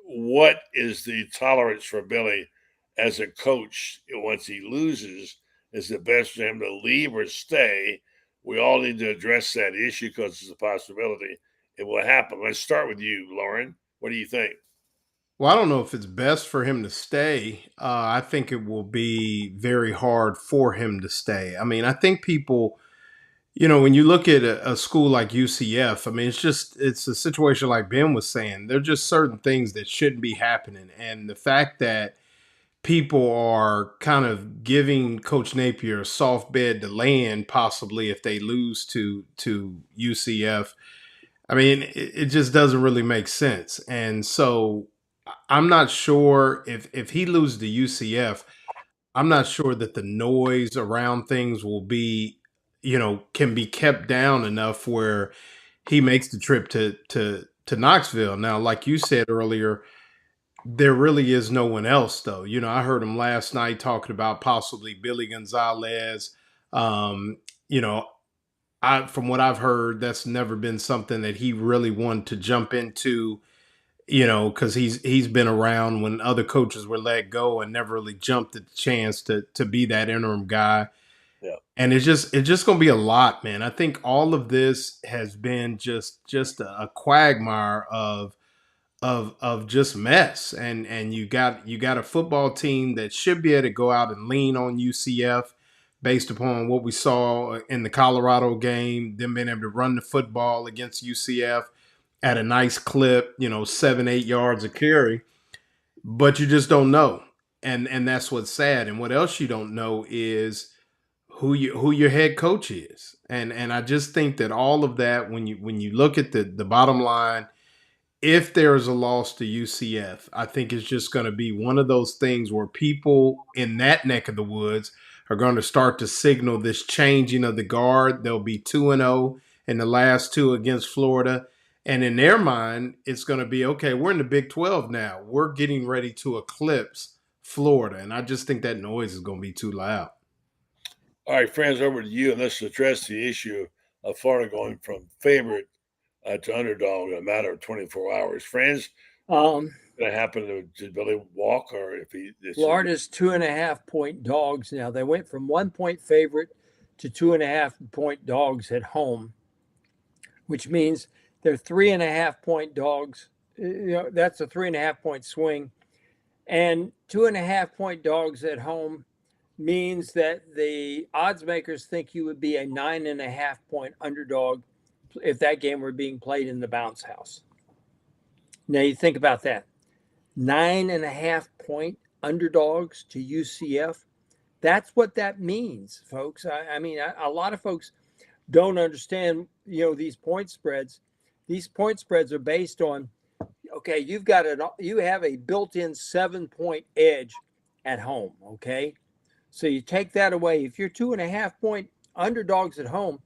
What is the tolerance for Billy as a coach once he loses? Is it best for him to leave or stay? We all need to address that issue because it's a possibility. And what happened? Let's start with you, Loren. What do you think? Well, I don't know if it's best for him to stay. I think it will be very hard for him to stay. I mean, I think people, when you look at a school like UCF, I mean, it's a situation like Ben was saying. There are just certain things that shouldn't be happening. And the fact that people are kind of giving Coach Napier a soft bed to land, possibly if they lose to UCF, I mean, it just doesn't really make sense. And so I'm not sure if he loses to UCF, I'm not sure that the noise around things will be, can be kept down enough where he makes the trip to Knoxville. Now, like you said earlier, there really is no one else, though. I heard him last night talking about possibly Billy Gonzalez. From what I've heard, that's never been something that he really wanted to jump into, because he's been around when other coaches were let go and never really jumped at the chance to be that interim guy. Yeah. And it's just going to be a lot, man. I think all of this has been just a quagmire of just mess. And you got a football team that should be able to go out and lean on UCF based upon what we saw in the Colorado game, them being able to run the football against UCF at a nice clip, 7-8 yards a carry, but you just don't know. And that's what's sad. And what else you don't know is who your head coach is. And I just think that all of that, when you look at the bottom line, if there's a loss to UCF, I think it's just going to be one of those things where people in that neck of the woods are going to start to signal this changing of the guard. They'll be 2-0 in the last two against Florida. And in their mind, it's going to be, okay, we're in the Big 12 now. We're getting ready to eclipse Florida. And I just think that noise is going to be too loud. All right, Franz, over to you. And let's address the issue of Florida going from favorite to underdog in a matter of 24 hours. Franz, going to happen to Billy walk, or if he? Florida's 2.5-point dogs now. They went from 1-point favorite to 2.5-point dogs at home, which means they're 3.5-point dogs. That's a 3.5-point swing, and 2.5-point dogs at home means that the odds makers think you would be a 9.5-point underdog if that game were being played in the bounce house. Now you think about that. 9.5 point underdogs to UCF. That's what that means, folks. I mean, a lot of folks don't understand, these point spreads. These point spreads are based on, okay, you have a built-in 7-point edge at home. Okay. So you take that away. If you're 2.5 point underdogs at home,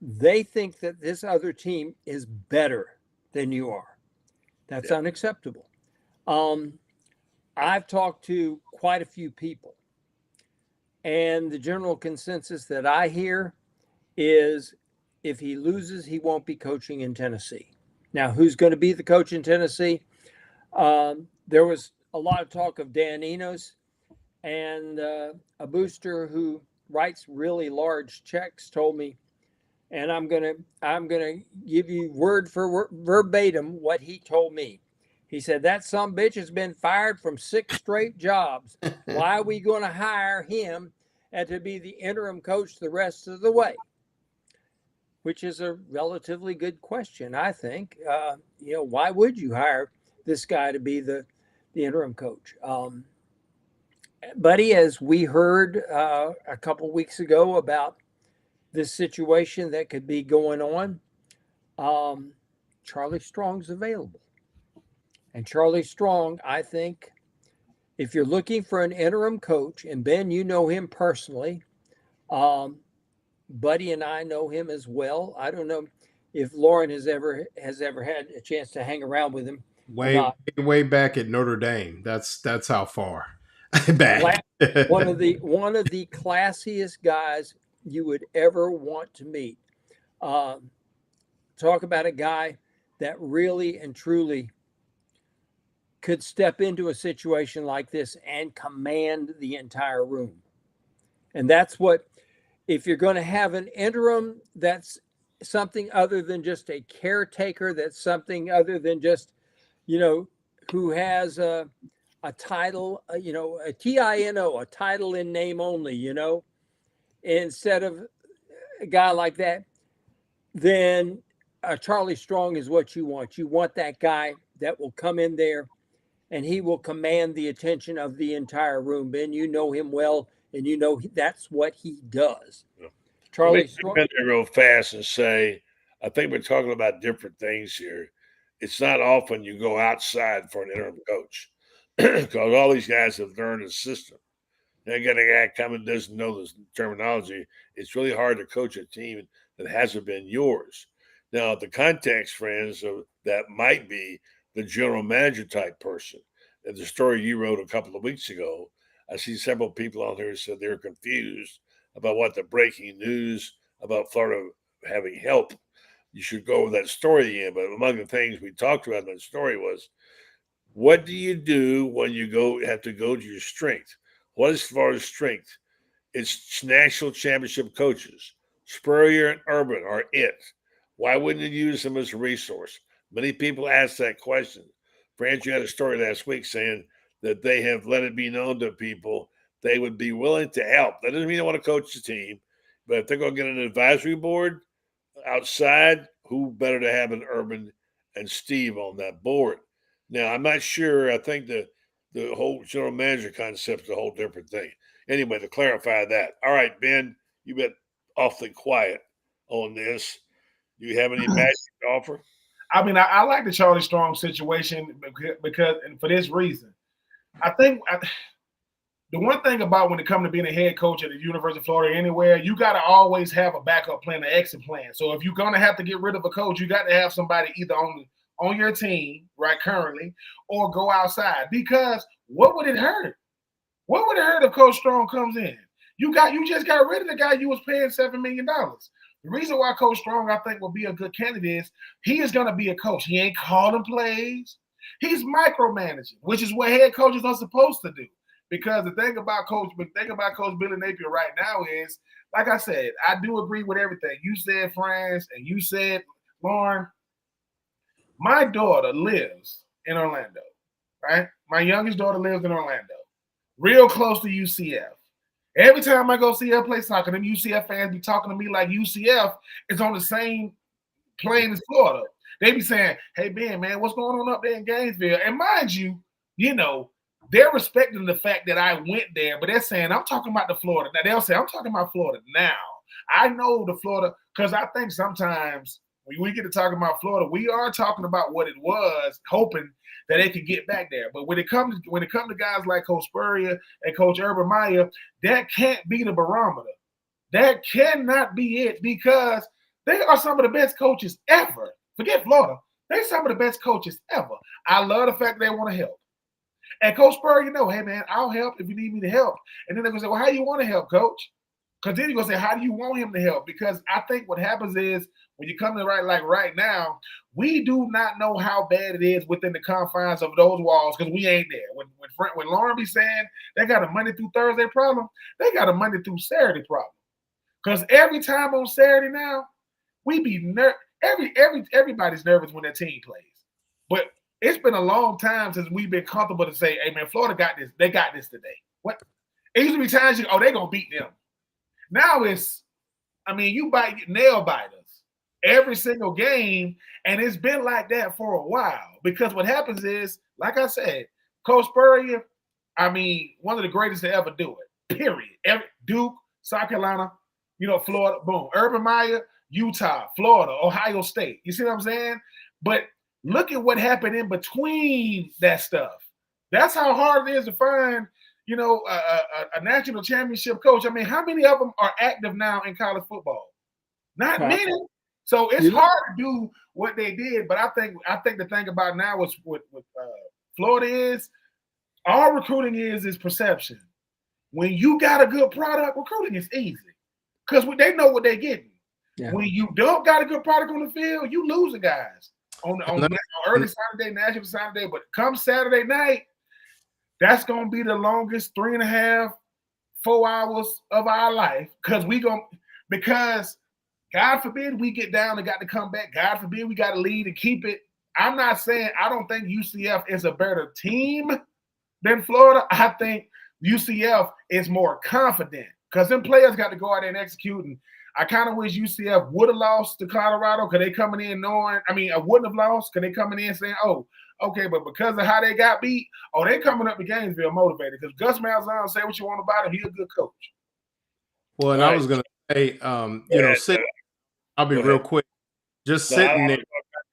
they think that this other team is better than you are. That's unacceptable. I've talked to quite a few people, and the general consensus that I hear is if he loses, he won't be coaching in Tennessee. Now, who's going to be the coach in Tennessee? There was a lot of talk of Dan Enos, and a booster who writes really large checks told me, and I'm gonna give you word for verbatim what he told me. He said, that sumbitch has been fired from 6 straight jobs. Why are we going to hire him and to be the interim coach the rest of the way? Which is a relatively good question, I think. Why would you hire this guy to be the interim coach? Buddy, as we heard a couple weeks ago about this situation that could be going on, Charlie Strong's available. And Charlie Strong, I think, if you're looking for an interim coach, and Ben, you know him personally, Buddy and I know him as well. I don't know if Loren has ever had a chance to hang around with him. Way back at Notre Dame. That's how far back. one of the classiest guys you would ever want to meet. Talk about a guy that really and truly could step into a situation like this and command the entire room. And that's what, if you're going to have an interim that's something other than just a caretaker, that's something other than just, who has a title, a TINO, a title in name only, instead of a guy like that, then Charlie Strong is what you want. You want that guy that will come in there and he will command the attention of the entire room. Ben, you know him well, and that's what he does. Yeah. Charlie Strong. Let me come in real fast and say, I think we're talking about different things here. It's not often you go outside for an interim coach because all these guys have learned the system. They got a guy coming doesn't know this terminology. It's really hard to coach a team that hasn't been yours. Now, the context, friends, of that might be the general manager type person. And the story you wrote a couple of weeks ago, I see several people on there said they're confused about what the breaking news about Florida having help. You should go over that story again. But among the things we talked about in that story was, what do you do when you have to go to your strength? What is Florida's strength? It's national championship coaches. Spurrier and Urban are it. Why wouldn't you use them as a resource? Many people ask that question. Franz, you had a story last week saying that they have let it be known to people they would be willing to help. That doesn't mean they want to coach the team, but if they're going to get an advisory board outside, who better to have an Urban and Steve on that board? Now, I'm not sure. I think the whole general manager concept is a whole different thing. Anyway, to clarify that. All right, Ben, you've been awfully quiet on this. Do you have any magic to offer? I mean, I like the Charlie Strong situation because, and for this reason, I think the one thing about when it comes to being a head coach at the University of Florida anywhere, you got to always have a backup plan, an exit plan. So if you're going to have to get rid of a coach, you got to have somebody either on your team, right, currently, or go outside. Because what would it hurt? What would it hurt if Coach Strong comes in? You just got rid of the guy you was paying $7 million. The reason why Coach Strong, I think, will be a good candidate is he is going to be a coach. He ain't calling plays. He's micromanaging, which is what head coaches are supposed to do. Because the thing about Coach Billy Napier right now is, like I said, I do agree with everything. You said, Franz, and you said, Loren. My daughter lives in Orlando, right? My youngest daughter lives in Orlando, real close to UCF. Every time I go see her play soccer, them UCF fans be talking to me like UCF is on the same playing in Florida. They be saying, "Hey Ben, man, what's going on up there in Gainesville?" And mind you, they're respecting the fact that I went there, but they're saying I'm talking about the Florida. Now they'll say I'm talking about Florida now. I know the Florida because I think sometimes when we get to talking about Florida, we are talking about what it was, hoping that they could get back there. But when it comes to guys like Coach Spurrier and Coach Urban Meyer, that can't be the barometer. That cannot be it because they are some of the best coaches ever. Forget Florida. They're some of the best coaches ever. I love the fact that they want to help. And Coach Spurrier, hey, man, I'll help if you need me to help. And then they're going to say, well, how do you want to help, Coach? Because then you're going to say, how do you want him to help? Because I think what happens is when you come to right now, we do not know how bad it is within the confines of those walls because we ain't there. When Loren be saying they got a Monday through Thursday problem, they got a Monday through Saturday problem. Because every time on Saturday now, we be everybody's nervous when their team plays. But it's been a long time since we've been comfortable to say, hey, man, Florida got this. They got this today. What? It used to be times they're going to beat them. Now you nail biters every single game, and it's been like that for a while. Because what happens is, like I said, Coach Spurrier, one of the greatest to ever do it, period. Duke, South Carolina, Florida, boom. Urban Meyer, Utah, Florida, Ohio State. You see what I'm saying? But look at what happened in between that stuff. That's how hard it is to find, a national championship coach. How many of them are active now in college football? Not many. So it's hard to do what they did. But I think the thing about now is with Florida is all recruiting is perception. When you got a good product, recruiting is easy because they know what they're getting. Yeah. When you don't got a good product on the field, you losing guys on early Saturday, national Saturday. But come Saturday night, that's gonna be the longest 3.5, 4 hours of our life because God forbid we get down and got to come back. God forbid we got to lead and keep it. I'm not saying I don't think UCF is a better team than Florida. I think UCF is more confident because them players got to go out there and execute. And I kind of wish UCF would have lost to Colorado because they coming in knowing, I wouldn't have lost because they coming in saying, oh, okay, but because of how they got beat, they coming up to Gainesville motivated because Gus Malzahn, say what you want about him, he's a good coach. Well, and I was going to say, I'll be real quick. Just sitting there.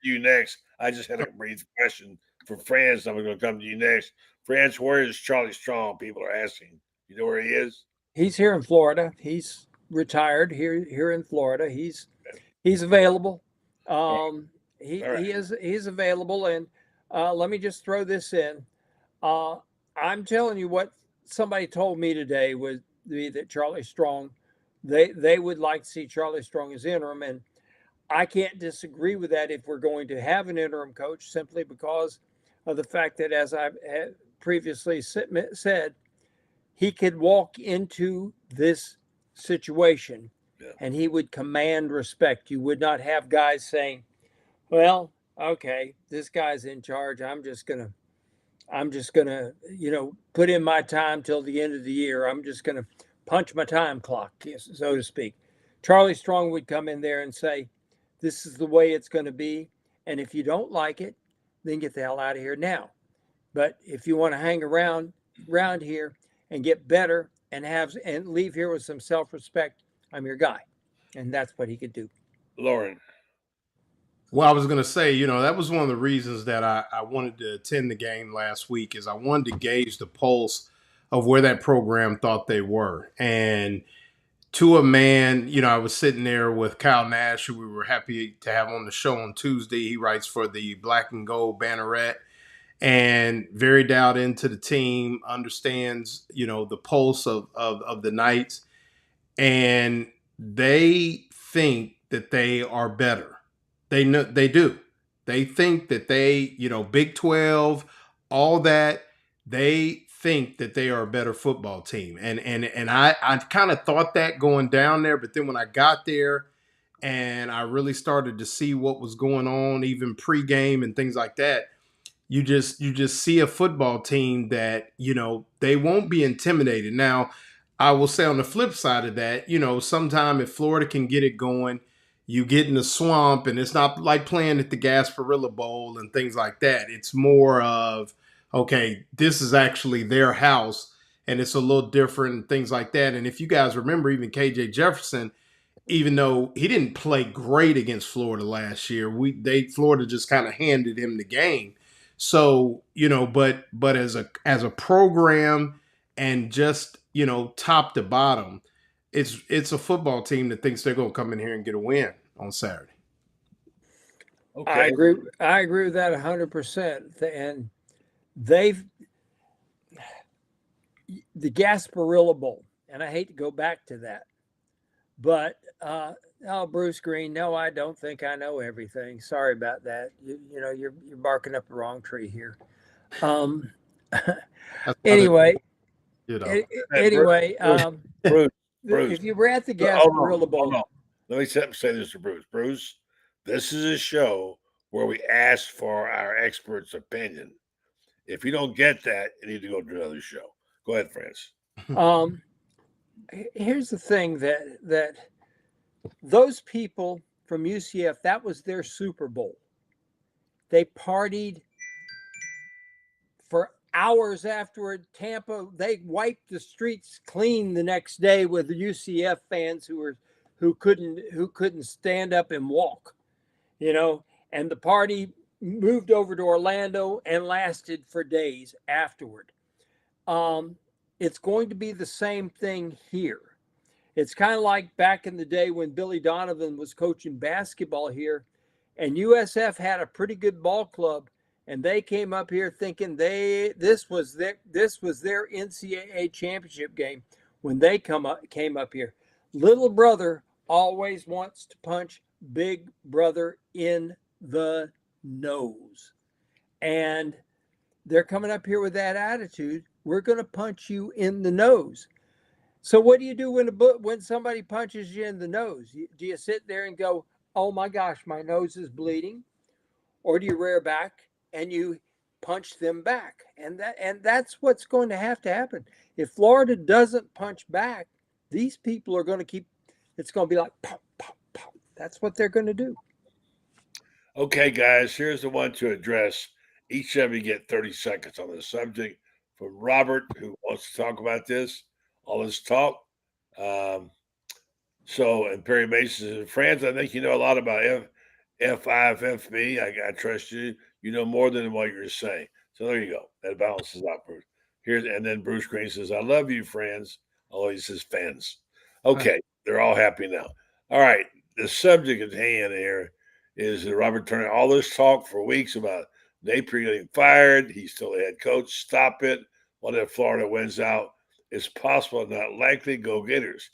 You next. I just had a brief question for Franz. I'm going to come to you next. Franz, where is Charlie Strong? People are asking. You know where he is? He's here in Florida. He's retired here in Florida. He's available. He's available. And let me just throw this in. I'm telling you what somebody told me today would be that Charlie Strong, they would like to see Charlie Strong as interim. And I can't disagree with that if we're going to have an interim coach simply because of the fact that, as I've previously said, he could walk into this situation and he would command respect. You would not have guys saying, well, okay, this guy's in charge. I'm just gonna, put in my time till the end of the year. I'm just gonna punch my time clock, so to speak. Charlie Strong would come in there and say, this is the way it's going to be. And if you don't like it, then get the hell out of here now. But if you want to hang around here and get better and leave here with some self-respect, I'm your guy. And that's what he could do. Loren. Well, I was going to say, that was one of the reasons that I wanted to attend the game last week is I wanted to gauge the pulse of where that program thought they were. And to a man, I was sitting there with Kyle Nash, who we were happy to have on the show on Tuesday. He writes for the Black and Gold Banneret and very dialed into the team, understands, the pulse of the Knights. And they think that they are better. They know they do. They think that they, Big 12, all that, they think that they are a better football team. And I kind of thought that going down there, but then when I got there and I really started to see what was going on, even pregame and things like that, you just see a football team that, they won't be intimidated. Now, I will say on the flip side of that, sometime if Florida can get it going, you get in the swamp, and it's not like playing at the Gasparilla Bowl and things like that. It's more of, okay, this is actually their house, and it's a little different and things like that. And if you guys remember, even KJ Jefferson, even though he didn't play great against Florida last year, Florida just kind of handed him the game. So, but as a program and just, top to bottom, it's a football team that thinks they're going to come in here and get a win on Saturday. Okay. I agree with that 100%. And the Gasparilla Bowl, and I hate to go back to that, but Bruce Green, no, I don't think I know everything. Sorry about that. You're barking up the wrong tree here. Anyway, Bruce, if you were at the Gasparilla Bowl, let me say this to Bruce. Bruce, this is a show where we ask for our expert's opinion. If you don't get that, you need to go to another show. Go ahead, Franz. Here's the thing that those people from UCF, that was their Super Bowl. They partied for hours afterward. Tampa, they wiped the streets clean the next day with the UCF fans who couldn't stand up and walk, and the party moved over to Orlando and lasted for days afterward. It's going to be the same thing here. It's kind of like back in the day when Billy Donovan was coaching basketball here, and USF had a pretty good ball club, and they came up here thinking this was their NCAA championship game when they came up here. Little brother always wants to punch big brother in the nose, and they're coming up here with that attitude. We're going to punch you in the nose. So what do you do when somebody punches you in the nose? Do you sit there and go, oh my gosh, my nose is bleeding? Or do you rear back and you punch them back? And that's what's going to happen. If Florida doesn't punch back, these people are going to it's going to be like pop, pop, pop. That's what they're going to do. Okay, guys, here's the one to address. Each of you get 30 seconds on the subject. From Robert, who wants to talk about this, all this talk. And Perry Mason says, Franz, I think you know a lot about F5FB. I trust you. You know more than what you're saying. So there you go. That balances out, Bruce. And then Bruce Green says, I love you, Franz. Although he says fans. Okay, they're all happy now. All right, the subject at hand here is Robert Turner. All this talk for weeks about Napier getting fired. He's still the head coach. Stop it. What if Florida wins out? It's possible, not likely. Go Gators.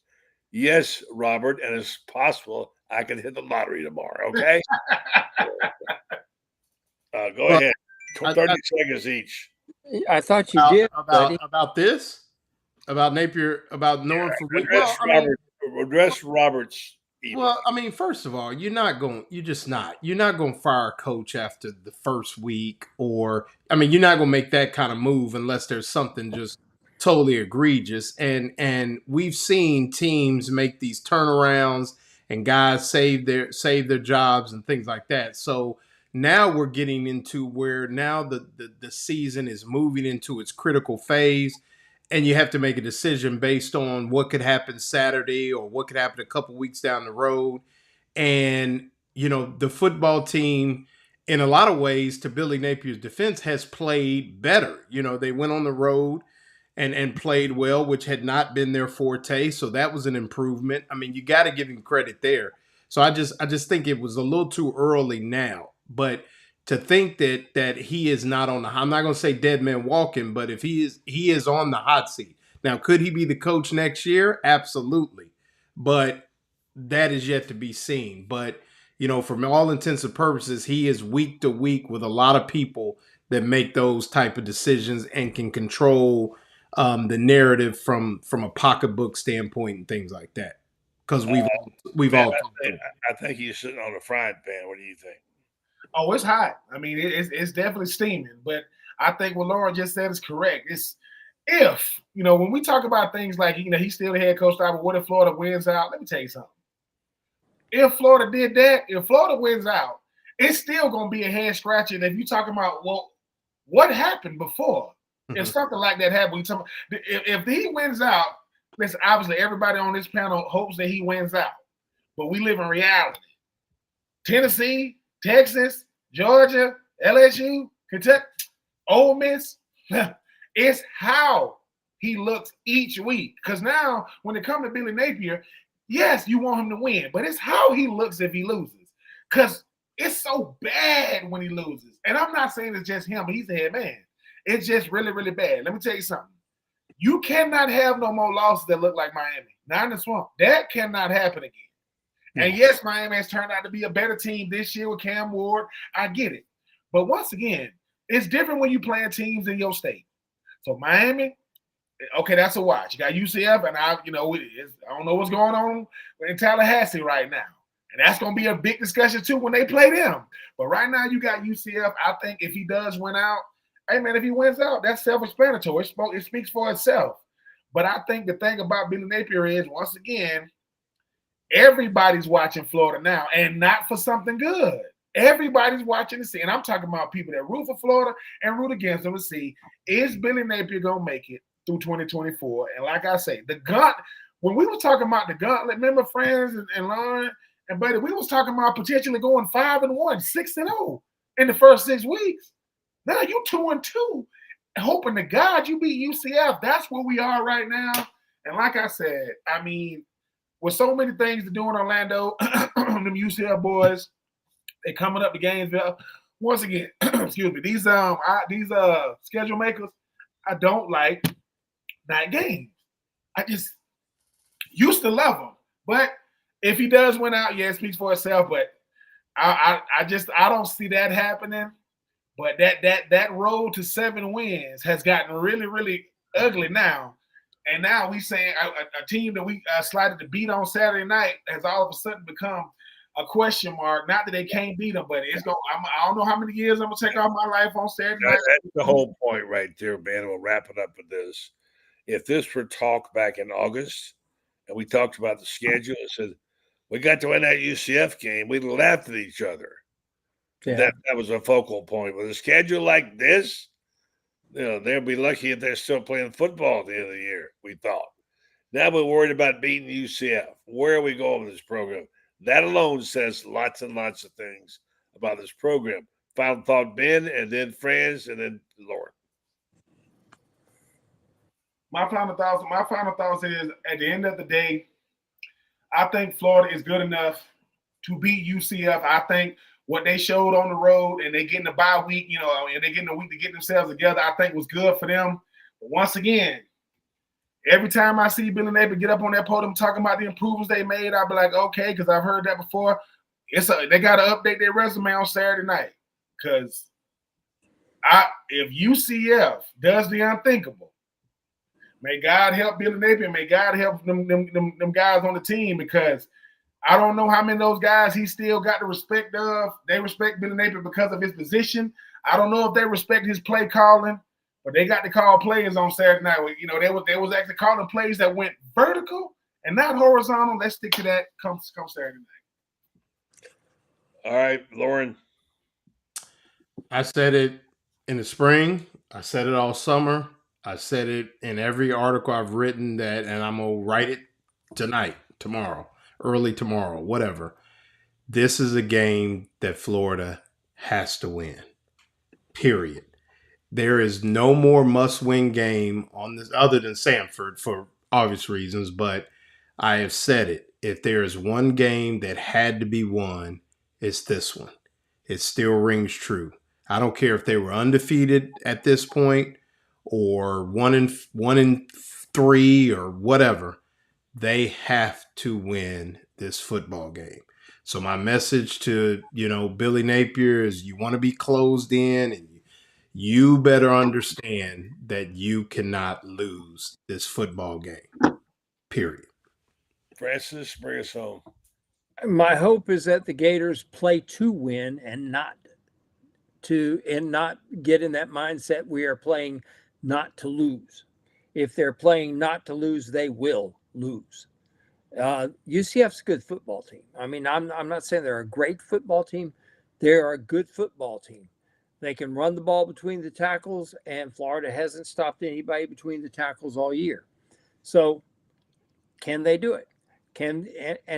Yes, Robert, and it's possible I can hit the lottery tomorrow. Okay. Go ahead. 30 seconds each. I thought you did about this, about Napier, about knowing for address Robert's. Well, I mean, first of all, you're not going to fire a coach after the first week, you're not going to make that kind of move unless there's something just totally egregious. And we've seen teams make these turnarounds and guys save their jobs and things like that. So now we're getting into where now the season is moving into its critical phase. And you have to make a decision based on what could happen Saturday or what could happen a couple weeks down the road. And, the football team, in a lot of ways, to Billy Napier's defense, has played better. They went on the road and played well, which had not been their forte. So that was an improvement. I mean, you got to give him credit there. So I just think it was a little too early now. But to think that he is not on I'm not going to say dead man walking, but if he is on the hot seat. Now, could he be the coach next year? Absolutely. But that is yet to be seen. But, from all intents and purposes, he is week to week with a lot of people that make those type of decisions and can control the narrative from a pocketbook standpoint and things like that. Because we've all. I think he's sitting on a frying pan. What do you think? Oh, it's hot. I mean, it's definitely steaming. But I think what Loren just said is correct. It's if, when we talk about things like, he's still the head coach, but what if Florida wins out? Let me tell you something. if Florida did that, if Florida wins out, it's still going to be a head scratcher. And if you're talking about, well, what happened before? If something like that happened, if he wins out, listen, obviously everybody on this panel hopes that he wins out. But we live in reality. Tennessee, Texas, Georgia, LSU, Kentucky, Ole Miss, it's how he looks each week. Because now, when it comes to Billy Napier, yes, you want him to win, but it's how he looks if he loses. Because it's so bad when he loses. And I'm not saying it's just him, but he's the head man. It's just really, really bad. Let me tell you something. You cannot have no more losses that look like Miami. Not in the swamp. That cannot happen again. And yes, Miami has turned out to be a better team this year with Cam Ward. I get it. But once again, it's different when you playing teams in your state. So Miami, okay, that's a watch. You got UCF, and I don't know what's going on in Tallahassee right now. And that's going to be a big discussion, too, when they play them. But right now, you got UCF. I think if he does win out, hey, man, if he wins out, that's self-explanatory. It speaks for itself. But I think the thing about Billy Napier is, once again, everybody's watching Florida now, and not for something good. Everybody's watching to see. And I'm talking about people that root for Florida and root against them to see, is Billy Napier going to make it through 2024? And like I say, when we were talking about the gauntlet, remember Franz and Loren and Buddy, we was talking about potentially going 5-1, 6-0 in the first 6 weeks. Now you 2-2, hoping to God you beat UCF. That's where we are right now. And like I said, I mean, with so many things to do in Orlando, them UCF boys, they coming up to Gainesville. Once again, excuse me, these schedule makers, I don't like night games. I just used to love them. But if he does win out, yeah, it speaks for itself. But I don't see that happening. But that road to 7 wins has gotten really, really ugly now. And now we saying a team that we slided to beat on Saturday night has all of a sudden become a question mark. Not that they can't beat them, but it's going. I don't know how many years I'm gonna take off my life on Saturday night. That's the whole point right there, man. We'll wrap it up with this. If this were talk back in August, and we talked about the schedule, and said we got to win that UCF game, we'd laughed at each other. Yeah. That was a focal point. With a schedule like this, they'll be lucky if they're still playing football at the end of the year, we thought. Now we're worried about beating UCF. Where are we going with this program? That alone says lots and lots of things about this program. Final thought, Ben, and then Franz, and then Loren. My final thoughts is, at the end of the day, I think Florida is good enough to beat UCF. I think what they showed on the road, and they getting the bye week, and they getting a week to get themselves together, I think was good for them. But once again, every time I see Billy Napier get up on that podium talking about the improvements they made, I'll be like, okay, because I've heard that before. They got to update their resume on Saturday night. Because if UCF does the unthinkable, may God help Billy Napier, may God help them guys on the team, because I don't know how many of those guys he still got the respect of. They respect Billy Napier because of his position. I don't know if they respect his play calling, but they got to call plays on Saturday night. They was actually calling plays that went vertical and not horizontal. Let's stick to that come Saturday night. All right, Loren. I said it in the spring. I said it all summer. I said it in every article I've written, and I'm going to write it tonight, tomorrow, early tomorrow, whatever. This is a game that Florida has to win, period. There is no more must-win game on this other than Samford for obvious reasons, but I have said it. If there is one game that had to be won, it's this one. It still rings true. I don't care if they were undefeated at this point or 1-3 or whatever. They have to win this football game. So my message to, Billy Napier is, you want to be closed in, and you better understand that you cannot lose this football game, period. Francis, bring us home. My hope is that the Gators play to win and not get in that mindset we are playing not to lose. If they're playing not to lose, they will lose. UCF's a good football team. I mean, I'm not saying they're a great football team. They're a good football team. They can run the ball between the tackles, and Florida hasn't stopped anybody between the tackles all year. So, can they do it? And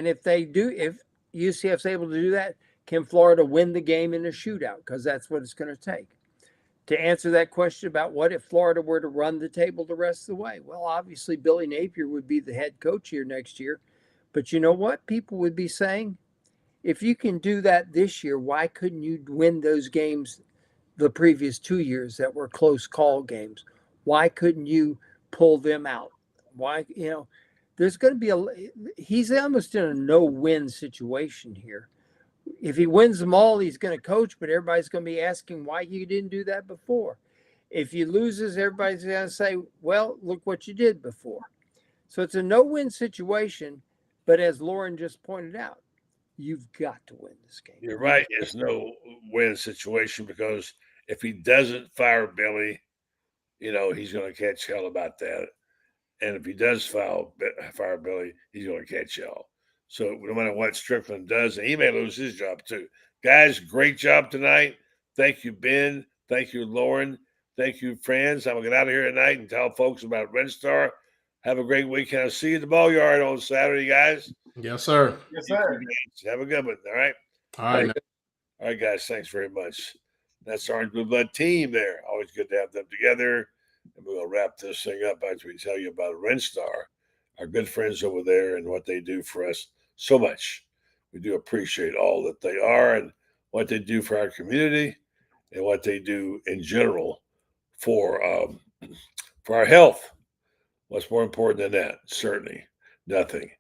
if they do, if UCF's able to do that, can Florida win the game in a shootout? Because that's what it's going to take. To answer that question about what if Florida were to run the table the rest of the way? Well, obviously, Billy Napier would be the head coach here next year. But you know what? People would be saying, if you can do that this year, why couldn't you win those games the previous 2 years that were close call games? Why couldn't you pull them out? Why, there's going to be he's almost in a no-win situation here. If he wins them all, he's going to coach, but everybody's going to be asking why you didn't do that before. If he loses, everybody's going to say, well, look what you did before. So it's a no-win situation, but as Loren just pointed out, you've got to win this game. You're right. It's no win situation because if he doesn't fire Billy, he's going to catch hell about that. And if he does fire Billy, he's going to catch hell. So no matter what Strickland does, and he may lose his job too. Guys, great job tonight. Thank you, Ben. Thank you, Loren. Thank you, Franz. I'm going to get out of here tonight and tell folks about Red Star. Have a great weekend. I'll see you at the ball yard on Saturday, guys. Yes, sir. Yes, sir. Have a good one. All right. All right. All right, guys. Thanks very much. That's Orange Blue Blood team there. Always good to have them together. And we'll wrap this thing up as we tell you about Red Star, our good friends over there, and what they do for us so much. We do appreciate all that they are and what they do for our community and what they do in general for our health. What's more important than that? Certainly nothing.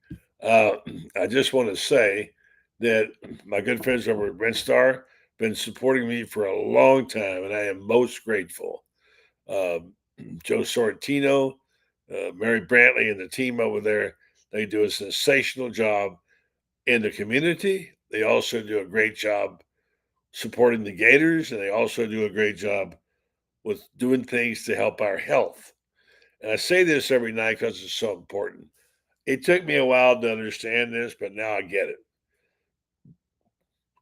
I just want to say that my good friends over at Red Star have been supporting me for a long time, and I am most grateful. Joe Sorrentino, Mary Brantley, and the team over there, they do a sensational job in the community. They also do a great job supporting the Gators, and they also do a great job with doing things to help our health. And I say this every night because it's so important. It took me a while to understand this, but now I get it.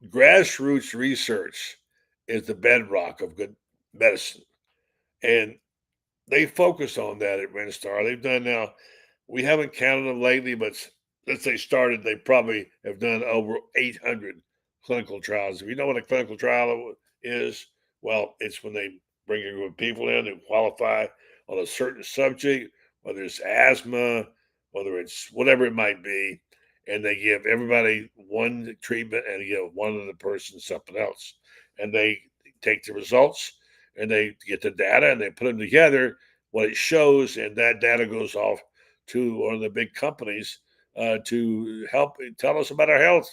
Grassroots research is the bedrock of good medicine. And they focus on that at Red Star. They've done now, we haven't counted them lately, but since they started, they probably have done over 800 clinical trials. If you know what a clinical trial is, well, it's when they bring a group of people in who qualify on a certain subject, whether it's asthma, whether it's whatever it might be, and they give everybody one treatment and they give one other person something else. And they take the results and they get the data and they put them together, what it shows, and that data goes off to one of the big companies to help tell us about our health.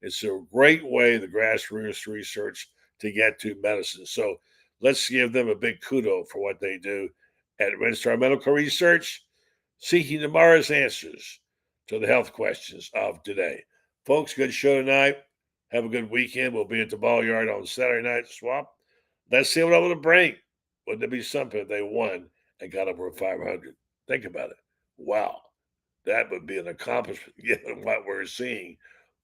It's a great way, the grassroots research, to get to medicine. So let's give them a big kudo for what they do at Red Star Medical Research, seeking tomorrow's answers to the health questions of today. Folks, good show tonight. Have a good weekend. We'll be at the ball yard on Saturday night swap. Let's see what I'm going to bring. Wouldn't it be something if they won and got over 500? Think about it. Wow. That would be an accomplishment given what we're seeing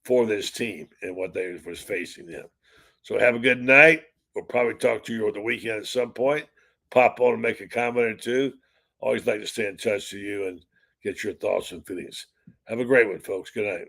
for this team and what they was facing them. So have a good night. We'll probably talk to you over the weekend at some point. Pop on and make a comment or two. Always like to stay in touch with you and get your thoughts and feelings. Have a great one, folks. Good night.